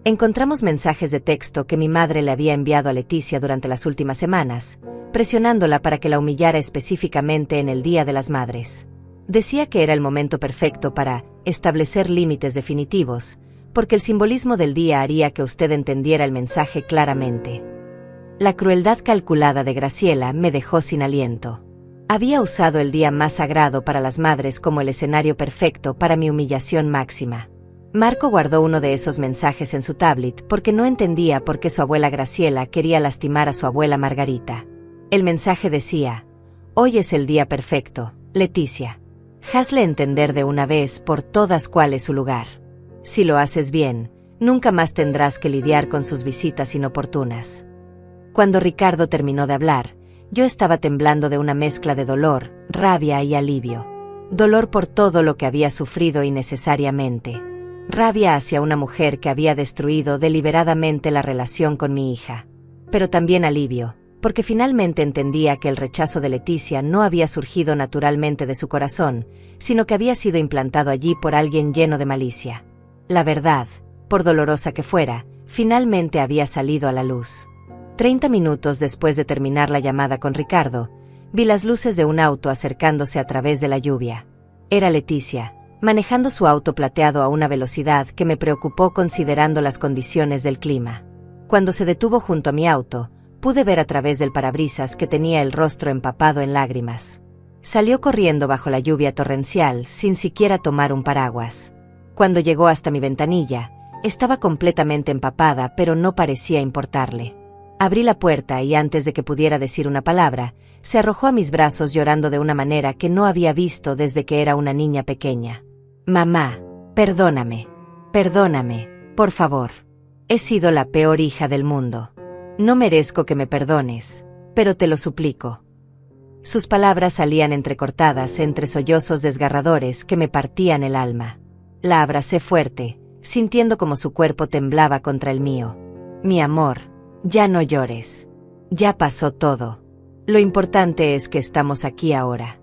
Encontramos mensajes de texto que mi madre le había enviado a Leticia durante las últimas semanas, presionándola para que la humillara específicamente en el Día de las Madres. Decía que era el momento perfecto para establecer límites definitivos, porque el simbolismo del día haría que usted entendiera el mensaje claramente. La crueldad calculada de Graciela me dejó sin aliento. Había usado el día más sagrado para las madres como el escenario perfecto para mi humillación máxima. Marco guardó uno de esos mensajes en su tablet porque no entendía por qué su abuela Graciela quería lastimar a su abuela Margarita. El mensaje decía: hoy es el día perfecto, Leticia. Hazle entender de una vez por todas cuál es su lugar. Si lo haces bien, nunca más tendrás que lidiar con sus visitas inoportunas. Cuando Ricardo terminó de hablar, yo estaba temblando de una mezcla de dolor, rabia y alivio. Dolor por todo lo que había sufrido innecesariamente. Rabia hacia una mujer que había destruido deliberadamente la relación con mi hija. Pero también alivio, porque finalmente entendía que el rechazo de Leticia no había surgido naturalmente de su corazón, sino que había sido implantado allí por alguien lleno de malicia. La verdad, por dolorosa que fuera, finalmente había salido a la luz. 30 minutos después de terminar la llamada con Ricardo, vi las luces de un auto acercándose a través de la lluvia. Era Leticia, manejando su auto plateado a una velocidad que me preocupó considerando las condiciones del clima. Cuando se detuvo junto a mi auto, pude ver a través del parabrisas que tenía el rostro empapado en lágrimas. Salió corriendo bajo la lluvia torrencial sin siquiera tomar un paraguas. Cuando llegó hasta mi ventanilla, estaba completamente empapada, pero no parecía importarle. Abrí la puerta y antes de que pudiera decir una palabra, se arrojó a mis brazos llorando de una manera que no había visto desde que era una niña pequeña. Mamá, perdóname. Perdóname, por favor. He sido la peor hija del mundo. No merezco que me perdones, pero te lo suplico. Sus palabras salían entrecortadas entre sollozos desgarradores que me partían el alma. La abracé fuerte, sintiendo como su cuerpo temblaba contra el mío. Mi amor, ya no llores. Ya pasó todo. Lo importante es que estamos aquí ahora.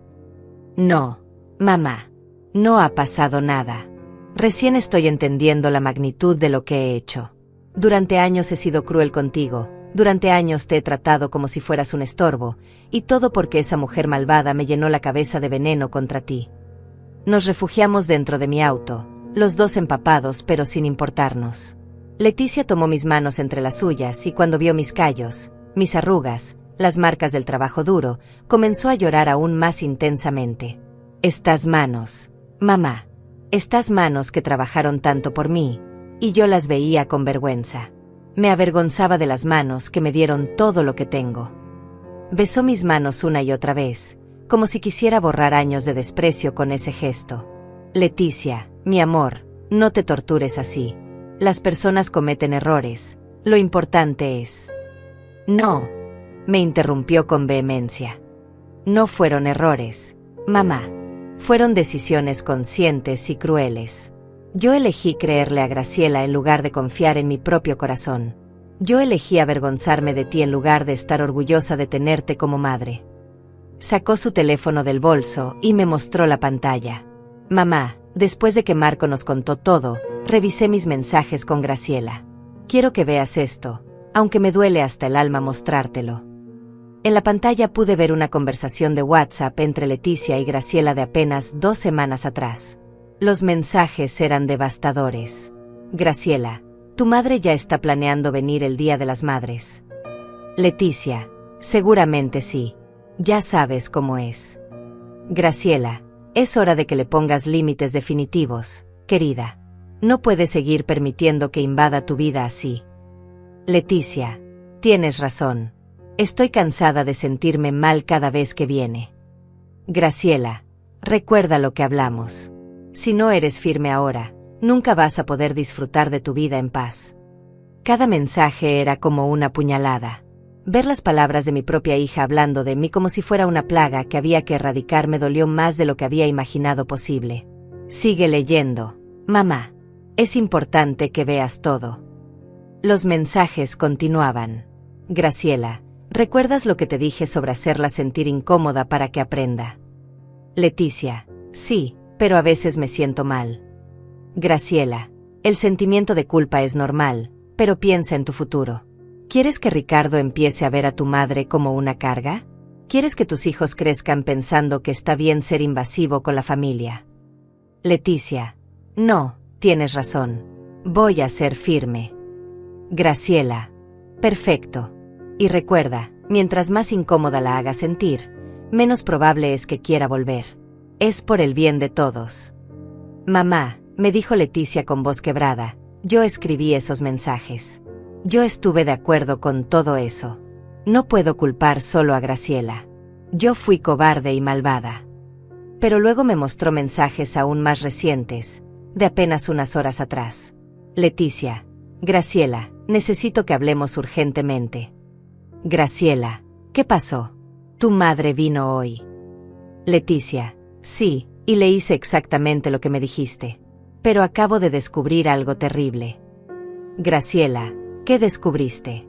No, mamá. No ha pasado nada. Recién estoy entendiendo la magnitud de lo que he hecho. Durante años he sido cruel contigo. Durante años te he tratado como si fueras un estorbo, y todo porque esa mujer malvada me llenó la cabeza de veneno contra ti. Nos refugiamos dentro de mi auto, los dos empapados pero sin importarnos. Leticia tomó mis manos entre las suyas y cuando vio mis callos, mis arrugas, las marcas del trabajo duro, comenzó a llorar aún más intensamente. Estas manos, mamá, estas manos que trabajaron tanto por mí, y yo las veía con vergüenza. Me avergonzaba de las manos que me dieron todo lo que tengo. Besó mis manos una y otra vez, como si quisiera borrar años de desprecio con ese gesto. Leticia, mi amor, no te tortures así. Las personas cometen errores, lo importante es... No, me interrumpió con vehemencia. No fueron errores, mamá. Fueron decisiones conscientes y crueles. Yo elegí creerle a Graciela en lugar de confiar en mi propio corazón. Yo elegí avergonzarme de ti en lugar de estar orgullosa de tenerte como madre. Sacó su teléfono del bolso y me mostró la pantalla. Mamá, después de que Marco nos contó todo, revisé mis mensajes con Graciela. Quiero que veas esto, aunque me duele hasta el alma mostrártelo. En la pantalla pude ver una conversación de WhatsApp entre Leticia y Graciela de apenas 2 semanas atrás. Los mensajes eran devastadores. Graciela, tu madre ya está planeando venir el Día de las Madres. Leticia, seguramente sí. Ya sabes cómo es. Graciela, es hora de que le pongas límites definitivos, querida. No puedes seguir permitiendo que invada tu vida así. Leticia, tienes razón. Estoy cansada de sentirme mal cada vez que viene. Graciela, recuerda lo que hablamos. Si no eres firme ahora, nunca vas a poder disfrutar de tu vida en paz. Cada mensaje era como una puñalada. Ver las palabras de mi propia hija hablando de mí como si fuera una plaga que había que erradicar me dolió más de lo que había imaginado posible. Sigue leyendo, mamá. Es importante que veas todo. Los mensajes continuaban. Graciela, ¿recuerdas lo que te dije sobre hacerla sentir incómoda para que aprenda? Leticia, sí, pero a veces me siento mal. Graciela, el sentimiento de culpa es normal, pero piensa en tu futuro. ¿Quieres que Ricardo empiece a ver a tu madre como una carga? ¿Quieres que tus hijos crezcan pensando que está bien ser invasivo con la familia? Leticia, no, tienes razón. Voy a ser firme. Graciela, perfecto. Y recuerda, mientras más incómoda la hagas sentir, menos probable es que quiera volver. Es por el bien de todos. Mamá, me dijo Leticia con voz quebrada, yo escribí esos mensajes. Yo estuve de acuerdo con todo eso. No puedo culpar solo a Graciela. Yo fui cobarde y malvada. Pero luego me mostró mensajes aún más recientes, de apenas unas horas atrás. Leticia, Graciela, necesito que hablemos urgentemente. Graciela, ¿qué pasó? Tu madre vino hoy. Leticia, sí, y le hice exactamente lo que me dijiste. Pero acabo de descubrir algo terrible. Graciela, ¿qué descubriste?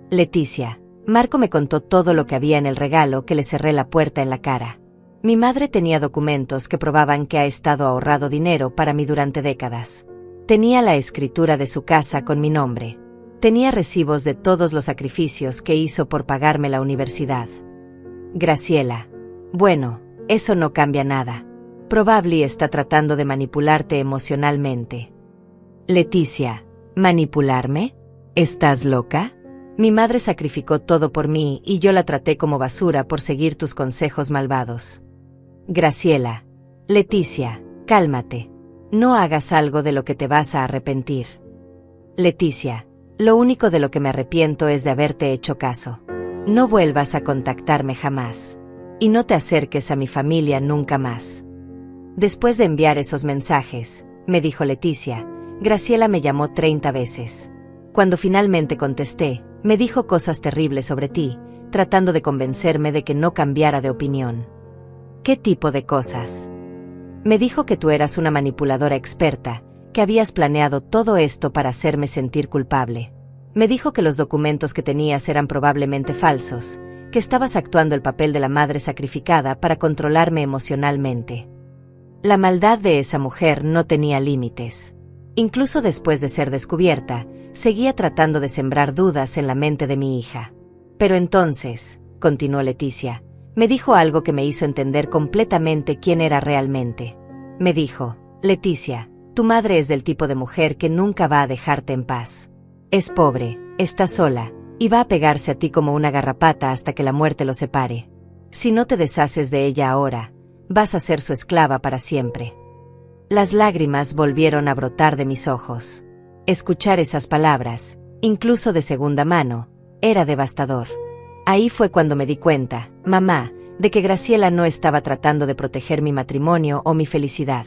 Leticia, Marco me contó todo lo que había en el regalo que le cerré la puerta en la cara. Mi madre tenía documentos que probaban que ha estado ahorrado dinero para mí durante décadas. Tenía la escritura de su casa con mi nombre. Tenía recibos de todos los sacrificios que hizo por pagarme la universidad. Graciela, bueno, eso no cambia nada. Probably está tratando de manipularte emocionalmente. Leticia, ¿manipularme? ¿Estás loca? Mi madre sacrificó todo por mí y yo la traté como basura por seguir tus consejos malvados. Graciela, Leticia, cálmate. No hagas algo de lo que te vas a arrepentir. Leticia, lo único de lo que me arrepiento es de haberte hecho caso. No vuelvas a contactarme jamás. Y no te acerques a mi familia nunca más. Después de enviar esos mensajes, me dijo Leticia, Graciela me llamó 30 veces. Cuando finalmente contesté, me dijo cosas terribles sobre ti, tratando de convencerme de que no cambiara de opinión. ¿Qué tipo de cosas? Me dijo que tú eras una manipuladora experta, que habías planeado todo esto para hacerme sentir culpable. Me dijo que los documentos que tenías eran probablemente falsos, que estabas actuando el papel de la madre sacrificada para controlarme emocionalmente. La maldad de esa mujer no tenía límites. Incluso después de ser descubierta, seguía tratando de sembrar dudas en la mente de mi hija. Pero entonces, continuó Leticia, me dijo algo que me hizo entender completamente quién era realmente. Me dijo, Leticia, tu madre es del tipo de mujer que nunca va a dejarte en paz. Es pobre, está sola, y va a pegarse a ti como una garrapata hasta que la muerte lo separe. Si no te deshaces de ella ahora, vas a ser su esclava para siempre. Las lágrimas volvieron a brotar de mis ojos. Escuchar esas palabras, incluso de segunda mano, era devastador. Ahí fue cuando me di cuenta, mamá, de que Graciela no estaba tratando de proteger mi matrimonio o mi felicidad.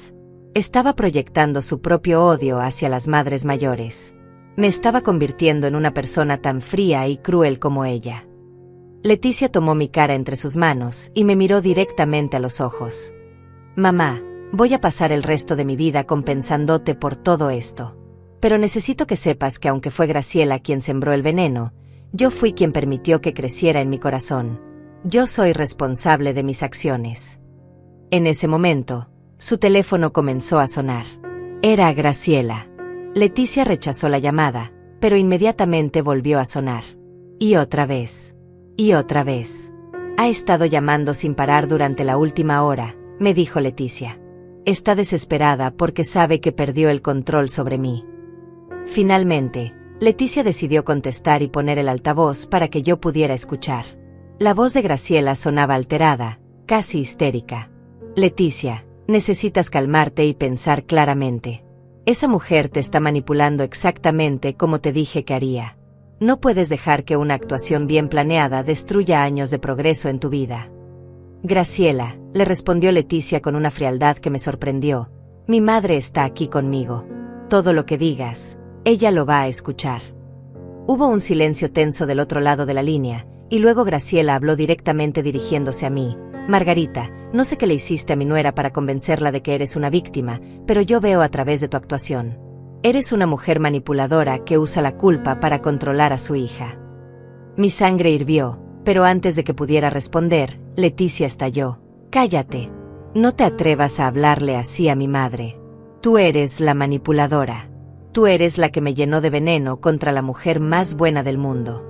Estaba proyectando su propio odio hacia las madres mayores. Me estaba convirtiendo en una persona tan fría y cruel como ella. Leticia tomó mi cara entre sus manos y me miró directamente a los ojos. Mamá, voy a pasar el resto de mi vida compensándote por todo esto. Pero necesito que sepas que aunque fue Graciela quien sembró el veneno, yo fui quien permitió que creciera en mi corazón. Yo soy responsable de mis acciones. En ese momento, su teléfono comenzó a sonar. Era Graciela. Leticia rechazó la llamada, pero inmediatamente volvió a sonar. Y otra vez. Y otra vez. Ha estado llamando sin parar durante la última hora, me dijo Leticia. Está desesperada porque sabe que perdió el control sobre mí. Finalmente, Leticia decidió contestar y poner el altavoz para que yo pudiera escuchar. La voz de Graciela sonaba alterada, casi histérica. Leticia, necesitas calmarte y pensar claramente. Esa mujer te está manipulando exactamente como te dije que haría. No puedes dejar que una actuación bien planeada destruya años de progreso en tu vida. Graciela, le respondió Leticia con una frialdad que me sorprendió. Mi madre está aquí conmigo. Todo lo que digas, ella lo va a escuchar. Hubo un silencio tenso del otro lado de la línea, y luego Graciela habló directamente dirigiéndose a mí. Margarita, no sé qué le hiciste a mi nuera para convencerla de que eres una víctima, pero yo veo a través de tu actuación. Eres una mujer manipuladora que usa la culpa para controlar a su hija. Mi sangre hirvió, pero antes de que pudiera responder, Leticia estalló. Cállate. No te atrevas a hablarle así a mi madre. Tú eres la manipuladora. Tú eres la que me llenó de veneno contra la mujer más buena del mundo.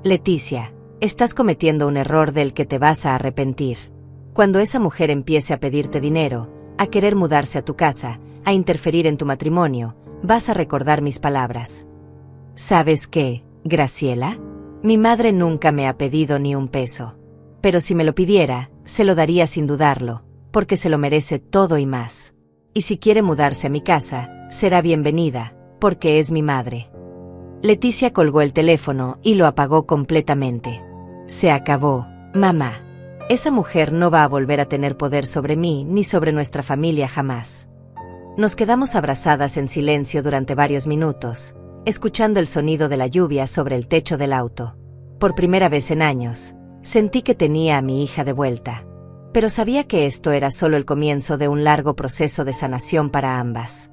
Leticia, estás cometiendo un error del que te vas a arrepentir. Cuando esa mujer empiece a pedirte dinero, a querer mudarse a tu casa, a interferir en tu matrimonio, vas a recordar mis palabras. ¿Sabes qué, Graciela? Mi madre nunca me ha pedido ni un peso. Pero si me lo pidiera, se lo daría sin dudarlo, porque se lo merece todo y más. Y si quiere mudarse a mi casa, será bienvenida, porque es mi madre. Leticia colgó el teléfono y lo apagó completamente. Se acabó, mamá. Esa mujer no va a volver a tener poder sobre mí ni sobre nuestra familia jamás. Nos quedamos abrazadas en silencio durante varios minutos, escuchando el sonido de la lluvia sobre el techo del auto. Por primera vez en años, sentí que tenía a mi hija de vuelta. Pero sabía que esto era solo el comienzo de un largo proceso de sanación para ambas.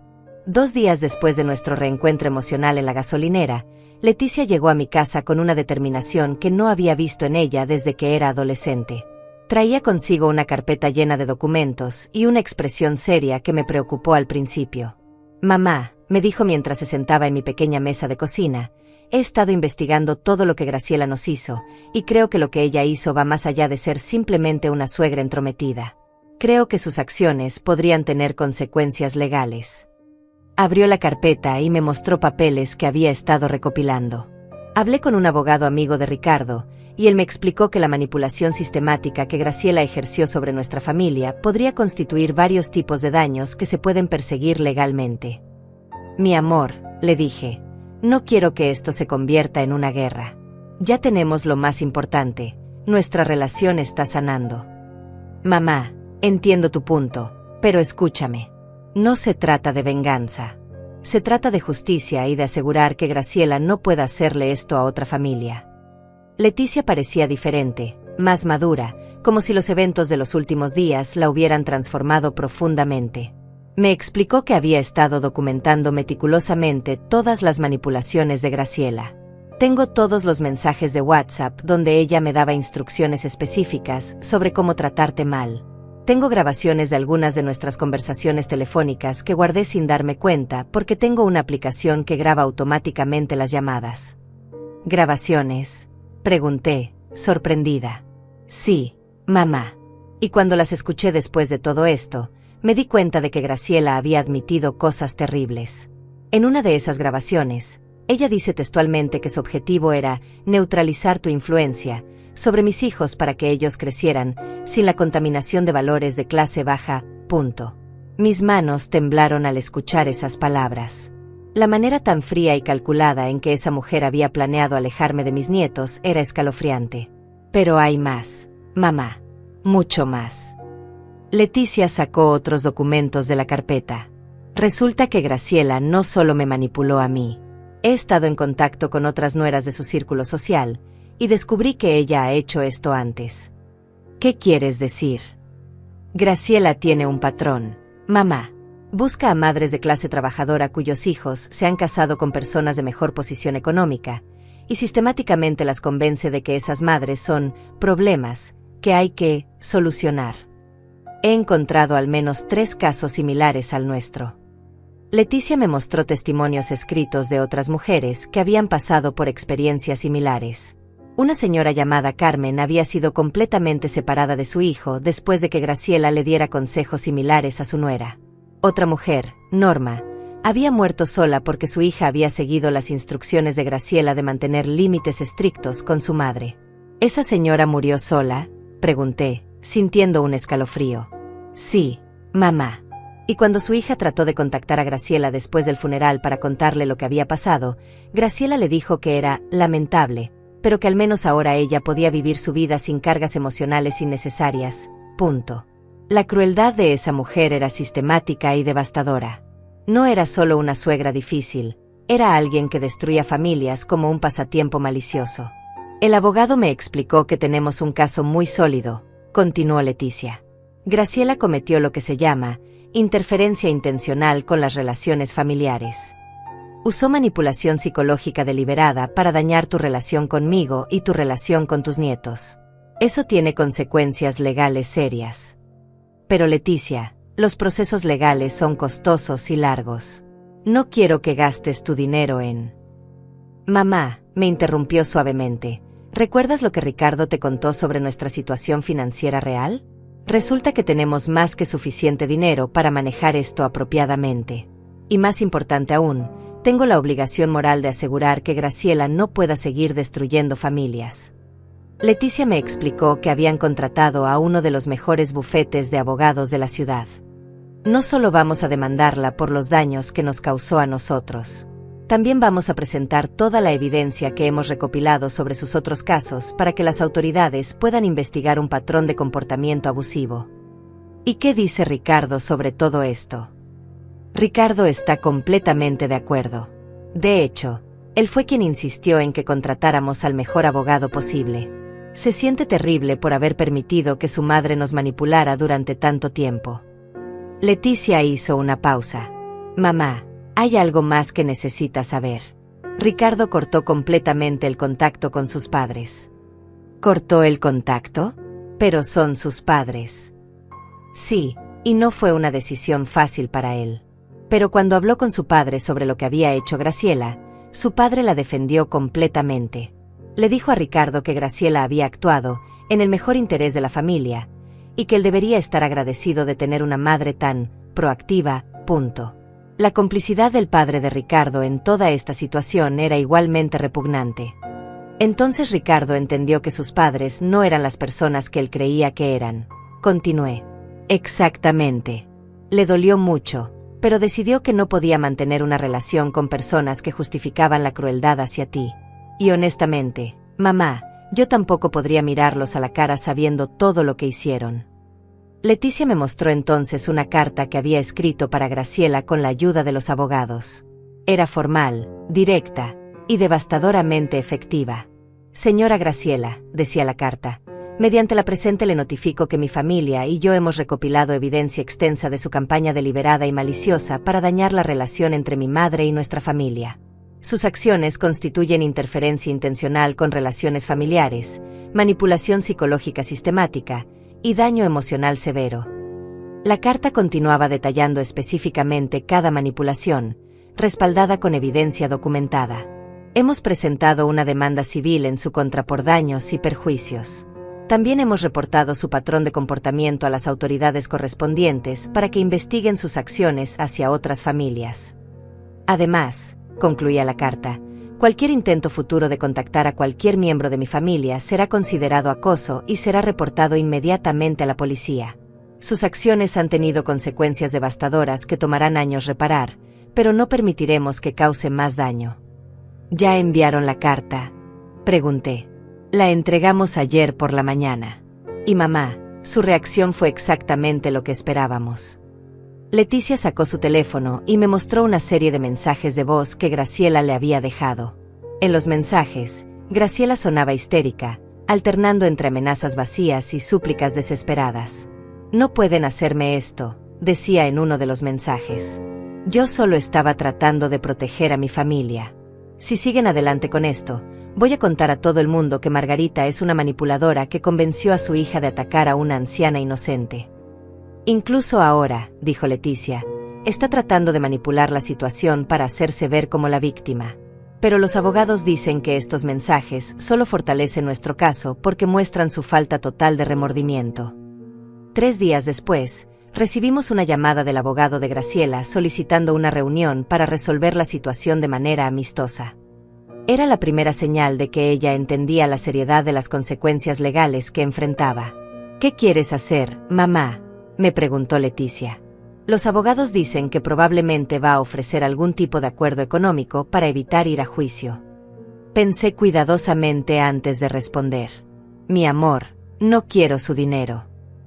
2 días después de nuestro reencuentro emocional en la gasolinera, Leticia llegó a mi casa con una determinación que no había visto en ella desde que era adolescente. Traía consigo una carpeta llena de documentos y una expresión seria que me preocupó al principio. Mamá, me dijo mientras se sentaba en mi pequeña mesa de cocina, he estado investigando todo lo que Graciela nos hizo, y creo que lo que ella hizo va más allá de ser simplemente una suegra entrometida. Creo que sus acciones podrían tener consecuencias legales. Abrió la carpeta y me mostró papeles que había estado recopilando. Hablé con un abogado amigo de Ricardo, y él me explicó que la manipulación sistemática que Graciela ejerció sobre nuestra familia podría constituir varios tipos de daños que se pueden perseguir legalmente. Mi amor, le dije, no quiero que esto se convierta en una guerra. Ya tenemos lo más importante, nuestra relación está sanando. Mamá, entiendo tu punto, pero escúchame. No se trata de venganza. Se trata de justicia y de asegurar que Graciela no pueda hacerle esto a otra familia. Leticia parecía diferente, más madura, como si los eventos de los últimos días la hubieran transformado profundamente. Me explicó que había estado documentando meticulosamente todas las manipulaciones de Graciela. Tengo todos los mensajes de WhatsApp donde ella me daba instrucciones específicas sobre cómo tratarte mal. Tengo grabaciones de algunas de nuestras conversaciones telefónicas que guardé sin darme cuenta porque tengo una aplicación que graba automáticamente las llamadas. ¿Grabaciones?, pregunté, sorprendida. Sí, mamá. Y cuando las escuché después de todo esto, me di cuenta de que Graciela había admitido cosas terribles. En una de esas grabaciones, ella dice textualmente que su objetivo era neutralizar tu influencia sobre mis hijos para que ellos crecieran sin la contaminación de valores de clase baja, punto. Mis manos temblaron al escuchar esas palabras. La manera tan fría y calculada en que esa mujer había planeado alejarme de mis nietos era escalofriante. Pero hay más, mamá. Mucho más. Leticia sacó otros documentos de la carpeta. Resulta que Graciela no solo me manipuló a mí. He estado en contacto con otras nueras de su círculo social, y descubrí que ella ha hecho esto antes. ¿Qué quieres decir? Graciela tiene un patrón, mamá. Busca a madres de clase trabajadora cuyos hijos se han casado con personas de mejor posición económica, y sistemáticamente las convence de que esas madres son problemas que hay que solucionar. He encontrado al menos 3 casos similares al nuestro. Leticia me mostró testimonios escritos de otras mujeres que habían pasado por experiencias similares. Una señora llamada Carmen había sido completamente separada de su hijo después de que Graciela le diera consejos similares a su nuera. Otra mujer, Norma, Había muerto sola porque su hija había seguido las instrucciones de Graciela de mantener límites estrictos con su madre. ¿Esa señora murió sola?, pregunté, sintiendo un escalofrío. Sí, mamá. Y cuando su hija trató de contactar a Graciela después del funeral para contarle lo que había pasado, Graciela le dijo que era lamentable, pero que al menos ahora ella podía vivir su vida sin cargas emocionales innecesarias. Punto. La crueldad de esa mujer era sistemática y devastadora. No era solo una suegra difícil, era alguien que destruía familias como un pasatiempo malicioso. El abogado me explicó que tenemos un caso muy sólido, continuó Leticia. Graciela cometió lo que se llama interferencia intencional con las relaciones familiares. Usó manipulación psicológica deliberada para dañar tu relación conmigo y tu relación con tus nietos. Eso tiene consecuencias legales serias. Pero Leticia, los procesos legales son costosos y largos. No quiero que gastes tu dinero en... Mamá, me interrumpió suavemente. ¿Recuerdas lo que Ricardo te contó sobre nuestra situación financiera real? Resulta que tenemos más que suficiente dinero para manejar esto apropiadamente. Y más importante aún, tengo la obligación moral de asegurar que Graciela no pueda seguir destruyendo familias. Leticia me explicó que habían contratado a uno de los mejores bufetes de abogados de la ciudad. No solo vamos a demandarla por los daños que nos causó a nosotros. También vamos a presentar toda la evidencia que hemos recopilado sobre sus otros casos para que las autoridades puedan investigar un patrón de comportamiento abusivo. ¿Y qué dice Ricardo sobre todo esto? Ricardo está completamente de acuerdo. De hecho, él fue quien insistió en que contratáramos al mejor abogado posible. Se siente terrible por haber permitido que su madre nos manipulara durante tanto tiempo. Leticia hizo una pausa. Mamá, hay algo más que necesitas saber. Ricardo cortó completamente el contacto con sus padres. ¿Cortó el contacto? Pero son sus padres. Sí, y no fue una decisión fácil para él. Pero cuando habló con su padre sobre lo que había hecho Graciela, su padre la defendió completamente. Le dijo a Ricardo que Graciela había actuado en el mejor interés de la familia y que él debería estar agradecido de tener una madre tan proactiva. Punto. La complicidad del padre de Ricardo en toda esta situación era igualmente repugnante. Entonces Ricardo entendió que sus padres no eran las personas que él creía que eran. Continué. Exactamente. Le dolió mucho, pero decidió que no podía mantener una relación con personas que justificaban la crueldad hacia ti. Y honestamente, mamá, yo tampoco podría mirarlos a la cara sabiendo todo lo que hicieron. Leticia me mostró entonces una carta que había escrito para Graciela con la ayuda de los abogados. Era formal, directa y devastadoramente efectiva. Señora Graciela, decía la carta, mediante la presente le notifico que mi familia y yo hemos recopilado evidencia extensa de su campaña deliberada y maliciosa para dañar la relación entre mi madre y nuestra familia. Sus acciones constituyen interferencia intencional con relaciones familiares, manipulación psicológica sistemática y daño emocional severo. La carta continuaba detallando específicamente cada manipulación, respaldada con evidencia documentada. Hemos presentado una demanda civil en su contra por daños y perjuicios. También hemos reportado su patrón de comportamiento a las autoridades correspondientes para que investiguen sus acciones hacia otras familias. Además, concluía la carta, cualquier intento futuro de contactar a cualquier miembro de mi familia será considerado acoso y será reportado inmediatamente a la policía. Sus acciones han tenido consecuencias devastadoras que tomarán años reparar, pero no permitiremos que cause más daño. ¿Ya enviaron la carta?, pregunté. La entregamos ayer por la mañana. Y mamá, su reacción fue exactamente lo que esperábamos. Leticia sacó su teléfono y me mostró una serie de mensajes de voz que Graciela le había dejado. En los mensajes, Graciela sonaba histérica, alternando entre amenazas vacías y súplicas desesperadas. No pueden hacerme esto, decía en uno de los mensajes. Yo solo estaba tratando de proteger a mi familia. Si siguen adelante con esto, voy a contar a todo el mundo que Margarita es una manipuladora que convenció a su hija de atacar a una anciana inocente. Incluso ahora, dijo Leticia, está tratando de manipular la situación para hacerse ver como la víctima. Pero los abogados dicen que estos mensajes solo fortalecen nuestro caso porque muestran su falta total de remordimiento. 3 días después, recibimos una llamada del abogado de Graciela solicitando una reunión para resolver la situación de manera amistosa. Era la primera señal de que ella entendía la seriedad de las consecuencias legales que enfrentaba. ¿Qué quieres hacer, mamá?, me preguntó Leticia. Los abogados dicen que probablemente va a ofrecer algún tipo de acuerdo económico para evitar ir a juicio. Pensé cuidadosamente antes de responder. Mi amor, no quiero su dinero.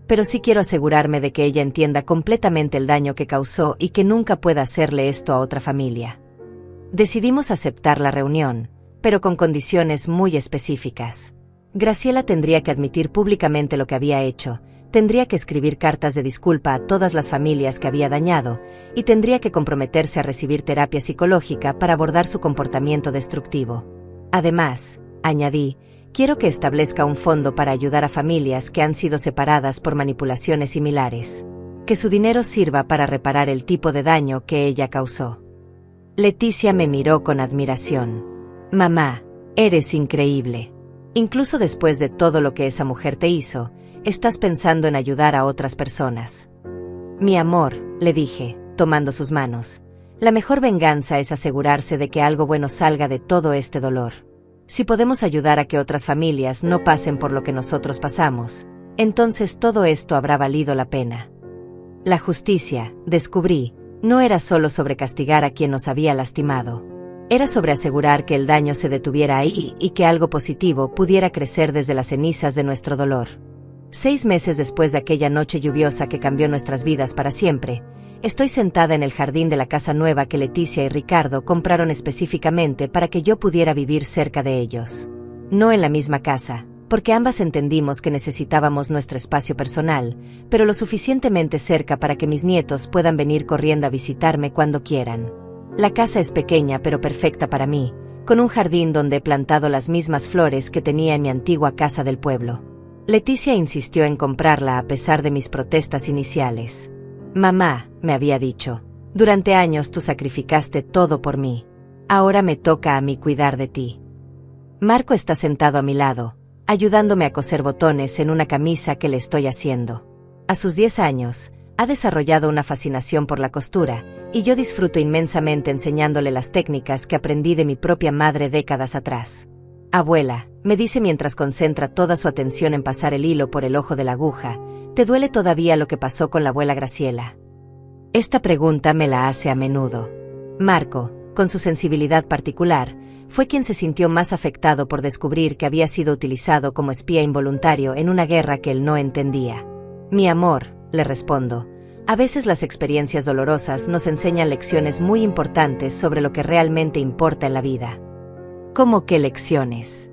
Pero sí quiero asegurarme de que ella entienda completamente el daño que causó y que nunca pueda hacerle esto a otra familia. Decidimos aceptar la reunión, pero con condiciones muy específicas. Graciela tendría que admitir públicamente lo que había hecho, tendría que escribir cartas de disculpa a todas las familias que había dañado, y tendría que comprometerse a recibir terapia psicológica para abordar su comportamiento destructivo. Además, añadí, quiero que establezca un fondo para ayudar a familias que han sido separadas por manipulaciones similares. Que su dinero sirva para reparar el tipo de daño que ella causó. Leticia me miró con admiración. Mamá, eres increíble. Incluso después de todo lo que esa mujer te hizo, estás pensando en ayudar a otras personas. Mi amor, le dije, tomando sus manos, la mejor venganza es asegurarse de que algo bueno salga de todo este dolor. Si podemos ayudar a que otras familias no pasen por lo que nosotros pasamos, entonces todo esto habrá valido la pena. La justicia, descubrí, no era solo sobre castigar a quien nos había lastimado. Era sobre asegurar que el daño se detuviera ahí y que algo positivo pudiera crecer desde las cenizas de nuestro dolor. 6 meses después de aquella noche lluviosa que cambió nuestras vidas para siempre, estoy sentada en el jardín de la casa nueva que Leticia y Ricardo compraron específicamente para que yo pudiera vivir cerca de ellos. No en la misma casa, porque ambas entendimos que necesitábamos nuestro espacio personal, pero lo suficientemente cerca para que mis nietos puedan venir corriendo a visitarme cuando quieran. La casa es pequeña pero perfecta para mí, con un jardín donde he plantado las mismas flores que tenía en mi antigua casa del pueblo. Leticia insistió en comprarla a pesar de mis protestas iniciales. Mamá, me había dicho, durante años tú sacrificaste todo por mí. Ahora me toca a mí cuidar de ti. Marco está sentado a mi lado, ayudándome a coser botones en una camisa que le estoy haciendo. A sus 10 años, ha desarrollado una fascinación por la costura, y yo disfruto inmensamente enseñándole las técnicas que aprendí de mi propia madre décadas atrás. Abuela, me dice mientras concentra toda su atención en pasar el hilo por el ojo de la aguja, ¿te duele todavía lo que pasó con la abuela Graciela? Esta pregunta me la hace a menudo. Marco, con su sensibilidad particular, fue quien se sintió más afectado por descubrir que había sido utilizado como espía involuntario en una guerra que él no entendía. Mi amor, le respondo, a veces las experiencias dolorosas nos enseñan lecciones muy importantes sobre lo que realmente importa en la vida. ¿Cómo qué lecciones?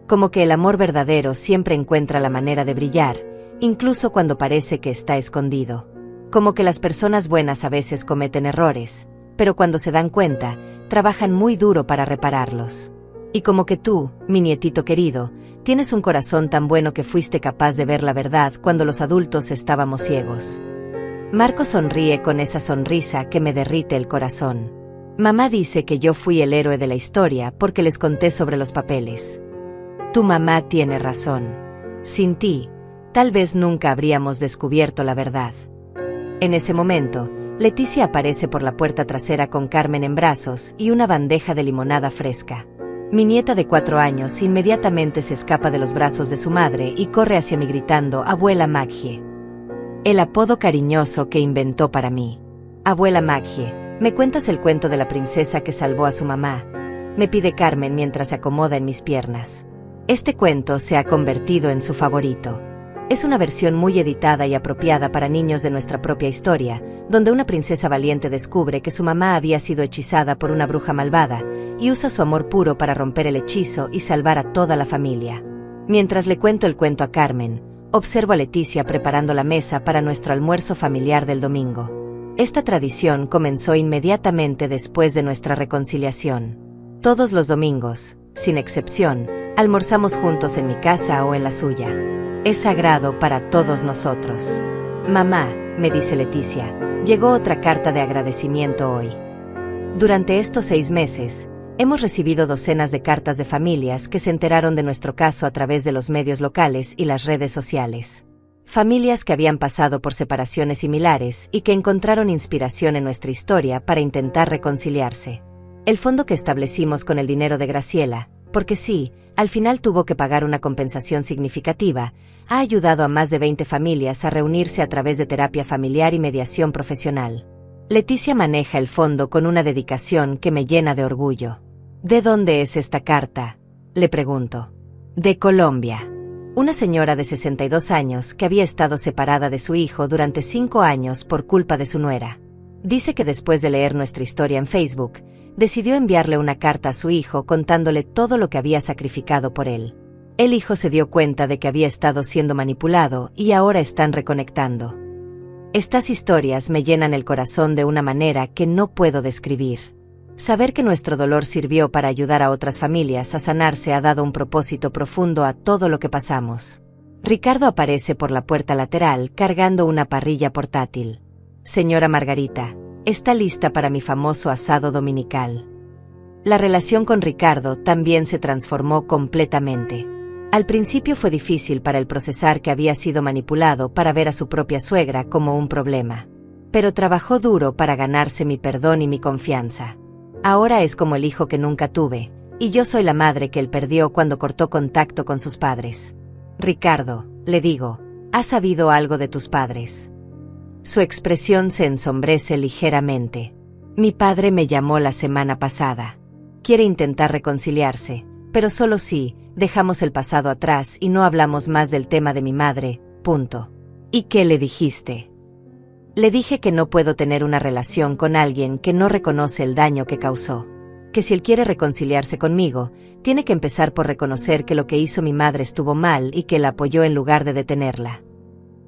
Como que el amor verdadero siempre encuentra la manera de brillar, incluso cuando parece que está escondido. Como que las personas buenas a veces cometen errores, pero cuando se dan cuenta, trabajan muy duro para repararlos. Y como que tú, mi nietito querido, tienes un corazón tan bueno que fuiste capaz de ver la verdad cuando los adultos estábamos ciegos. Marco sonríe con esa sonrisa que me derrite el corazón. Mamá dice que yo fui el héroe de la historia porque les conté sobre los papeles. Tu mamá tiene razón. Sin ti, tal vez nunca habríamos descubierto la verdad. En ese momento, Leticia aparece por la puerta trasera con Carmen en brazos y una bandeja de limonada fresca. Mi nieta de 4 años inmediatamente se escapa de los brazos de su madre y corre hacia mí gritando «Abuela Maggie». El apodo cariñoso que inventó para mí. Abuela Maggie, ¿me cuentas el cuento de la princesa que salvó a su mamá?, me pide Carmen mientras se acomoda en mis piernas. Este cuento se ha convertido en su favorito. Es una versión muy editada y apropiada para niños de nuestra propia historia, donde una princesa valiente descubre que su mamá había sido hechizada por una bruja malvada, y usa su amor puro para romper el hechizo y salvar a toda la familia. Mientras le cuento el cuento a Carmen, observo a Leticia preparando la mesa para nuestro almuerzo familiar del domingo. Esta tradición comenzó inmediatamente después de nuestra reconciliación. Todos los domingos, sin excepción, almorzamos juntos en mi casa o en la suya. Es sagrado para todos nosotros. Mamá, me dice Leticia, llegó otra carta de agradecimiento hoy. Durante estos 6 meses, hemos recibido docenas de cartas de familias que se enteraron de nuestro caso a través de los medios locales y las redes sociales. Familias que habían pasado por separaciones similares y que encontraron inspiración en nuestra historia para intentar reconciliarse. El fondo que establecimos con el dinero de Graciela, porque sí, al final tuvo que pagar una compensación significativa, ha ayudado a más de 20 familias a reunirse a través de terapia familiar y mediación profesional. Leticia maneja el fondo con una dedicación que me llena de orgullo. ¿De dónde es esta carta?, le pregunto. De Colombia. Una señora de 62 años que había estado separada de su hijo durante 5 años por culpa de su nuera. Dice que después de leer nuestra historia en Facebook, decidió enviarle una carta a su hijo contándole todo lo que había sacrificado por él. El hijo se dio cuenta de que había estado siendo manipulado y ahora están reconectando. Estas historias me llenan el corazón de una manera que no puedo describir. Saber que nuestro dolor sirvió para ayudar a otras familias a sanarse ha dado un propósito profundo a todo lo que pasamos. Ricardo aparece por la puerta lateral cargando una parrilla portátil. Señora Margarita, está lista para mi famoso asado dominical. La relación con Ricardo también se transformó completamente. Al principio fue difícil para él procesar que había sido manipulado para ver a su propia suegra como un problema. Pero trabajó duro para ganarse mi perdón y mi confianza. Ahora es como el hijo que nunca tuve, y yo soy la madre que él perdió cuando cortó contacto con sus padres. Ricardo, le digo, ¿has sabido algo de tus padres? Su expresión se ensombrece ligeramente. Mi padre me llamó la semana pasada. Quiere intentar reconciliarse, pero solo si dejamos el pasado atrás y no hablamos más del tema de mi madre, punto. ¿Y qué le dijiste? Le dije que no puedo tener una relación con alguien que no reconoce el daño que causó. Que si él quiere reconciliarse conmigo, tiene que empezar por reconocer que lo que hizo mi madre estuvo mal y que la apoyó en lugar de detenerla.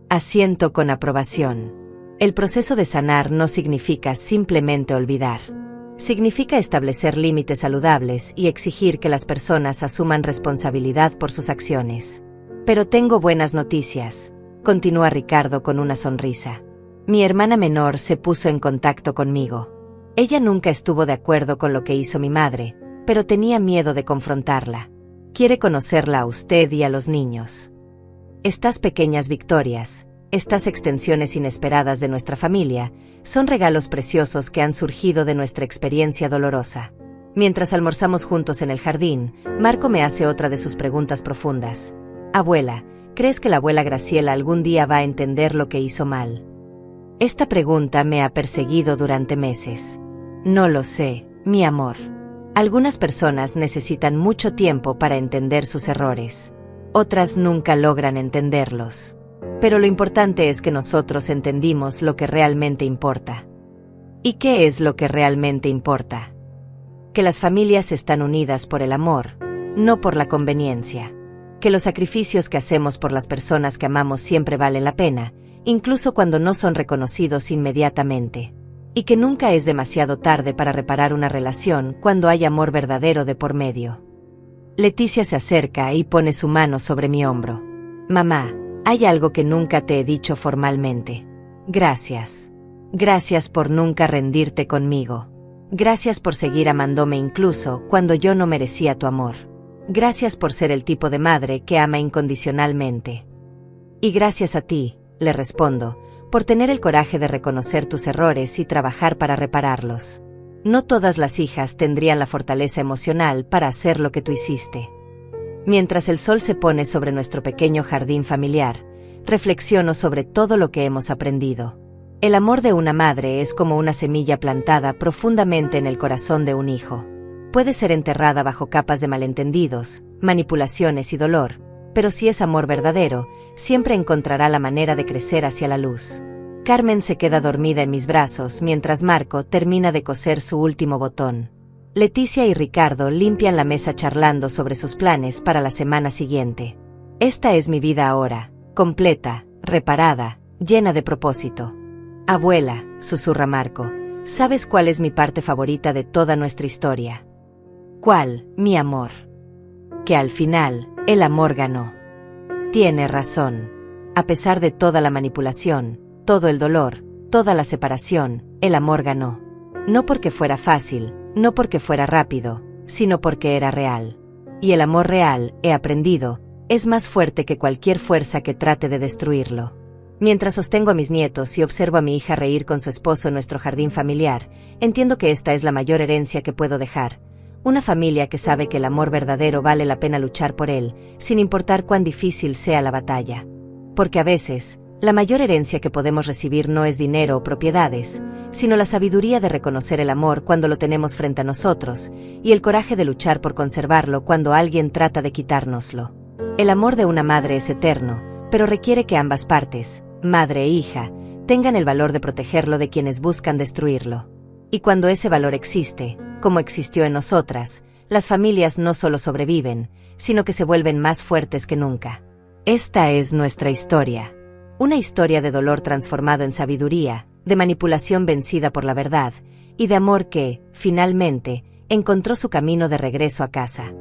Asiento con aprobación. El proceso de sanar no significa simplemente olvidar. Significa establecer límites saludables y exigir que las personas asuman responsabilidad por sus acciones. Pero tengo buenas noticias, continúa Ricardo con una sonrisa. Mi hermana menor se puso en contacto conmigo. Ella nunca estuvo de acuerdo con lo que hizo mi madre, pero tenía miedo de confrontarla. Quiere conocerla a usted y a los niños. Estas pequeñas victorias, estas extensiones inesperadas de nuestra familia, son regalos preciosos que han surgido de nuestra experiencia dolorosa. Mientras almorzamos juntos en el jardín, Marco me hace otra de sus preguntas profundas. Abuela, ¿crees que la abuela Graciela algún día va a entender lo que hizo mal? Esta pregunta me ha perseguido durante meses. No lo sé, mi amor. Algunas personas necesitan mucho tiempo para entender sus errores. Otras nunca logran entenderlos. Pero lo importante es que nosotros entendimos lo que realmente importa. ¿Y qué es lo que realmente importa? Que las familias están unidas por el amor, no por la conveniencia. Que los sacrificios que hacemos por las personas que amamos siempre valen la pena, incluso cuando no son reconocidos inmediatamente. Y que nunca es demasiado tarde para reparar una relación cuando hay amor verdadero de por medio. Leticia se acerca y pone su mano sobre mi hombro. Mamá, hay algo que nunca te he dicho formalmente. Gracias. Gracias por nunca rendirte conmigo. Gracias por seguir amándome incluso cuando yo no merecía tu amor. Gracias por ser el tipo de madre que ama incondicionalmente. Y gracias a ti, le respondo, por tener el coraje de reconocer tus errores y trabajar para repararlos. No todas las hijas tendrían la fortaleza emocional para hacer lo que tú hiciste. Mientras el sol se pone sobre nuestro pequeño jardín familiar, reflexiono sobre todo lo que hemos aprendido. El amor de una madre es como una semilla plantada profundamente en el corazón de un hijo. Puede ser enterrada bajo capas de malentendidos, manipulaciones y dolor, pero si es amor verdadero, siempre encontrará la manera de crecer hacia la luz. Carmen se queda dormida en mis brazos mientras Marco termina de coser su último botón. Leticia y Ricardo limpian la mesa charlando sobre sus planes para la semana siguiente. Esta es mi vida ahora, completa, reparada, llena de propósito. Abuela, susurra Marco, ¿sabes cuál es mi parte favorita de toda nuestra historia? ¿Cuál, mi amor? Que al final, el amor ganó. Tiene razón. A pesar de toda la manipulación, todo el dolor, toda la separación, el amor ganó. No porque fuera fácil, no porque fuera rápido, sino porque era real. Y el amor real, he aprendido, Es más fuerte que cualquier fuerza que trate de destruirlo. Mientras sostengo a mis nietos y observo a mi hija reír con su esposo en nuestro jardín familiar, entiendo que esta es la mayor herencia que puedo dejar. Una familia que sabe que el amor verdadero vale la pena luchar por él, sin importar cuán difícil sea la batalla. Porque a veces, la mayor herencia que podemos recibir no es dinero o propiedades, sino la sabiduría de reconocer el amor cuando lo tenemos frente a nosotros, y el coraje de luchar por conservarlo cuando alguien trata de quitárnoslo. El amor de una madre es eterno, pero requiere que ambas partes, madre e hija, tengan el valor de protegerlo de quienes buscan destruirlo. Y cuando ese valor existe, como existió en nosotras, las familias no solo sobreviven, sino que se vuelven más fuertes que nunca. Esta es nuestra historia. Una historia de dolor transformado en sabiduría, de manipulación vencida por la verdad, y de amor que, finalmente, encontró su camino de regreso a casa.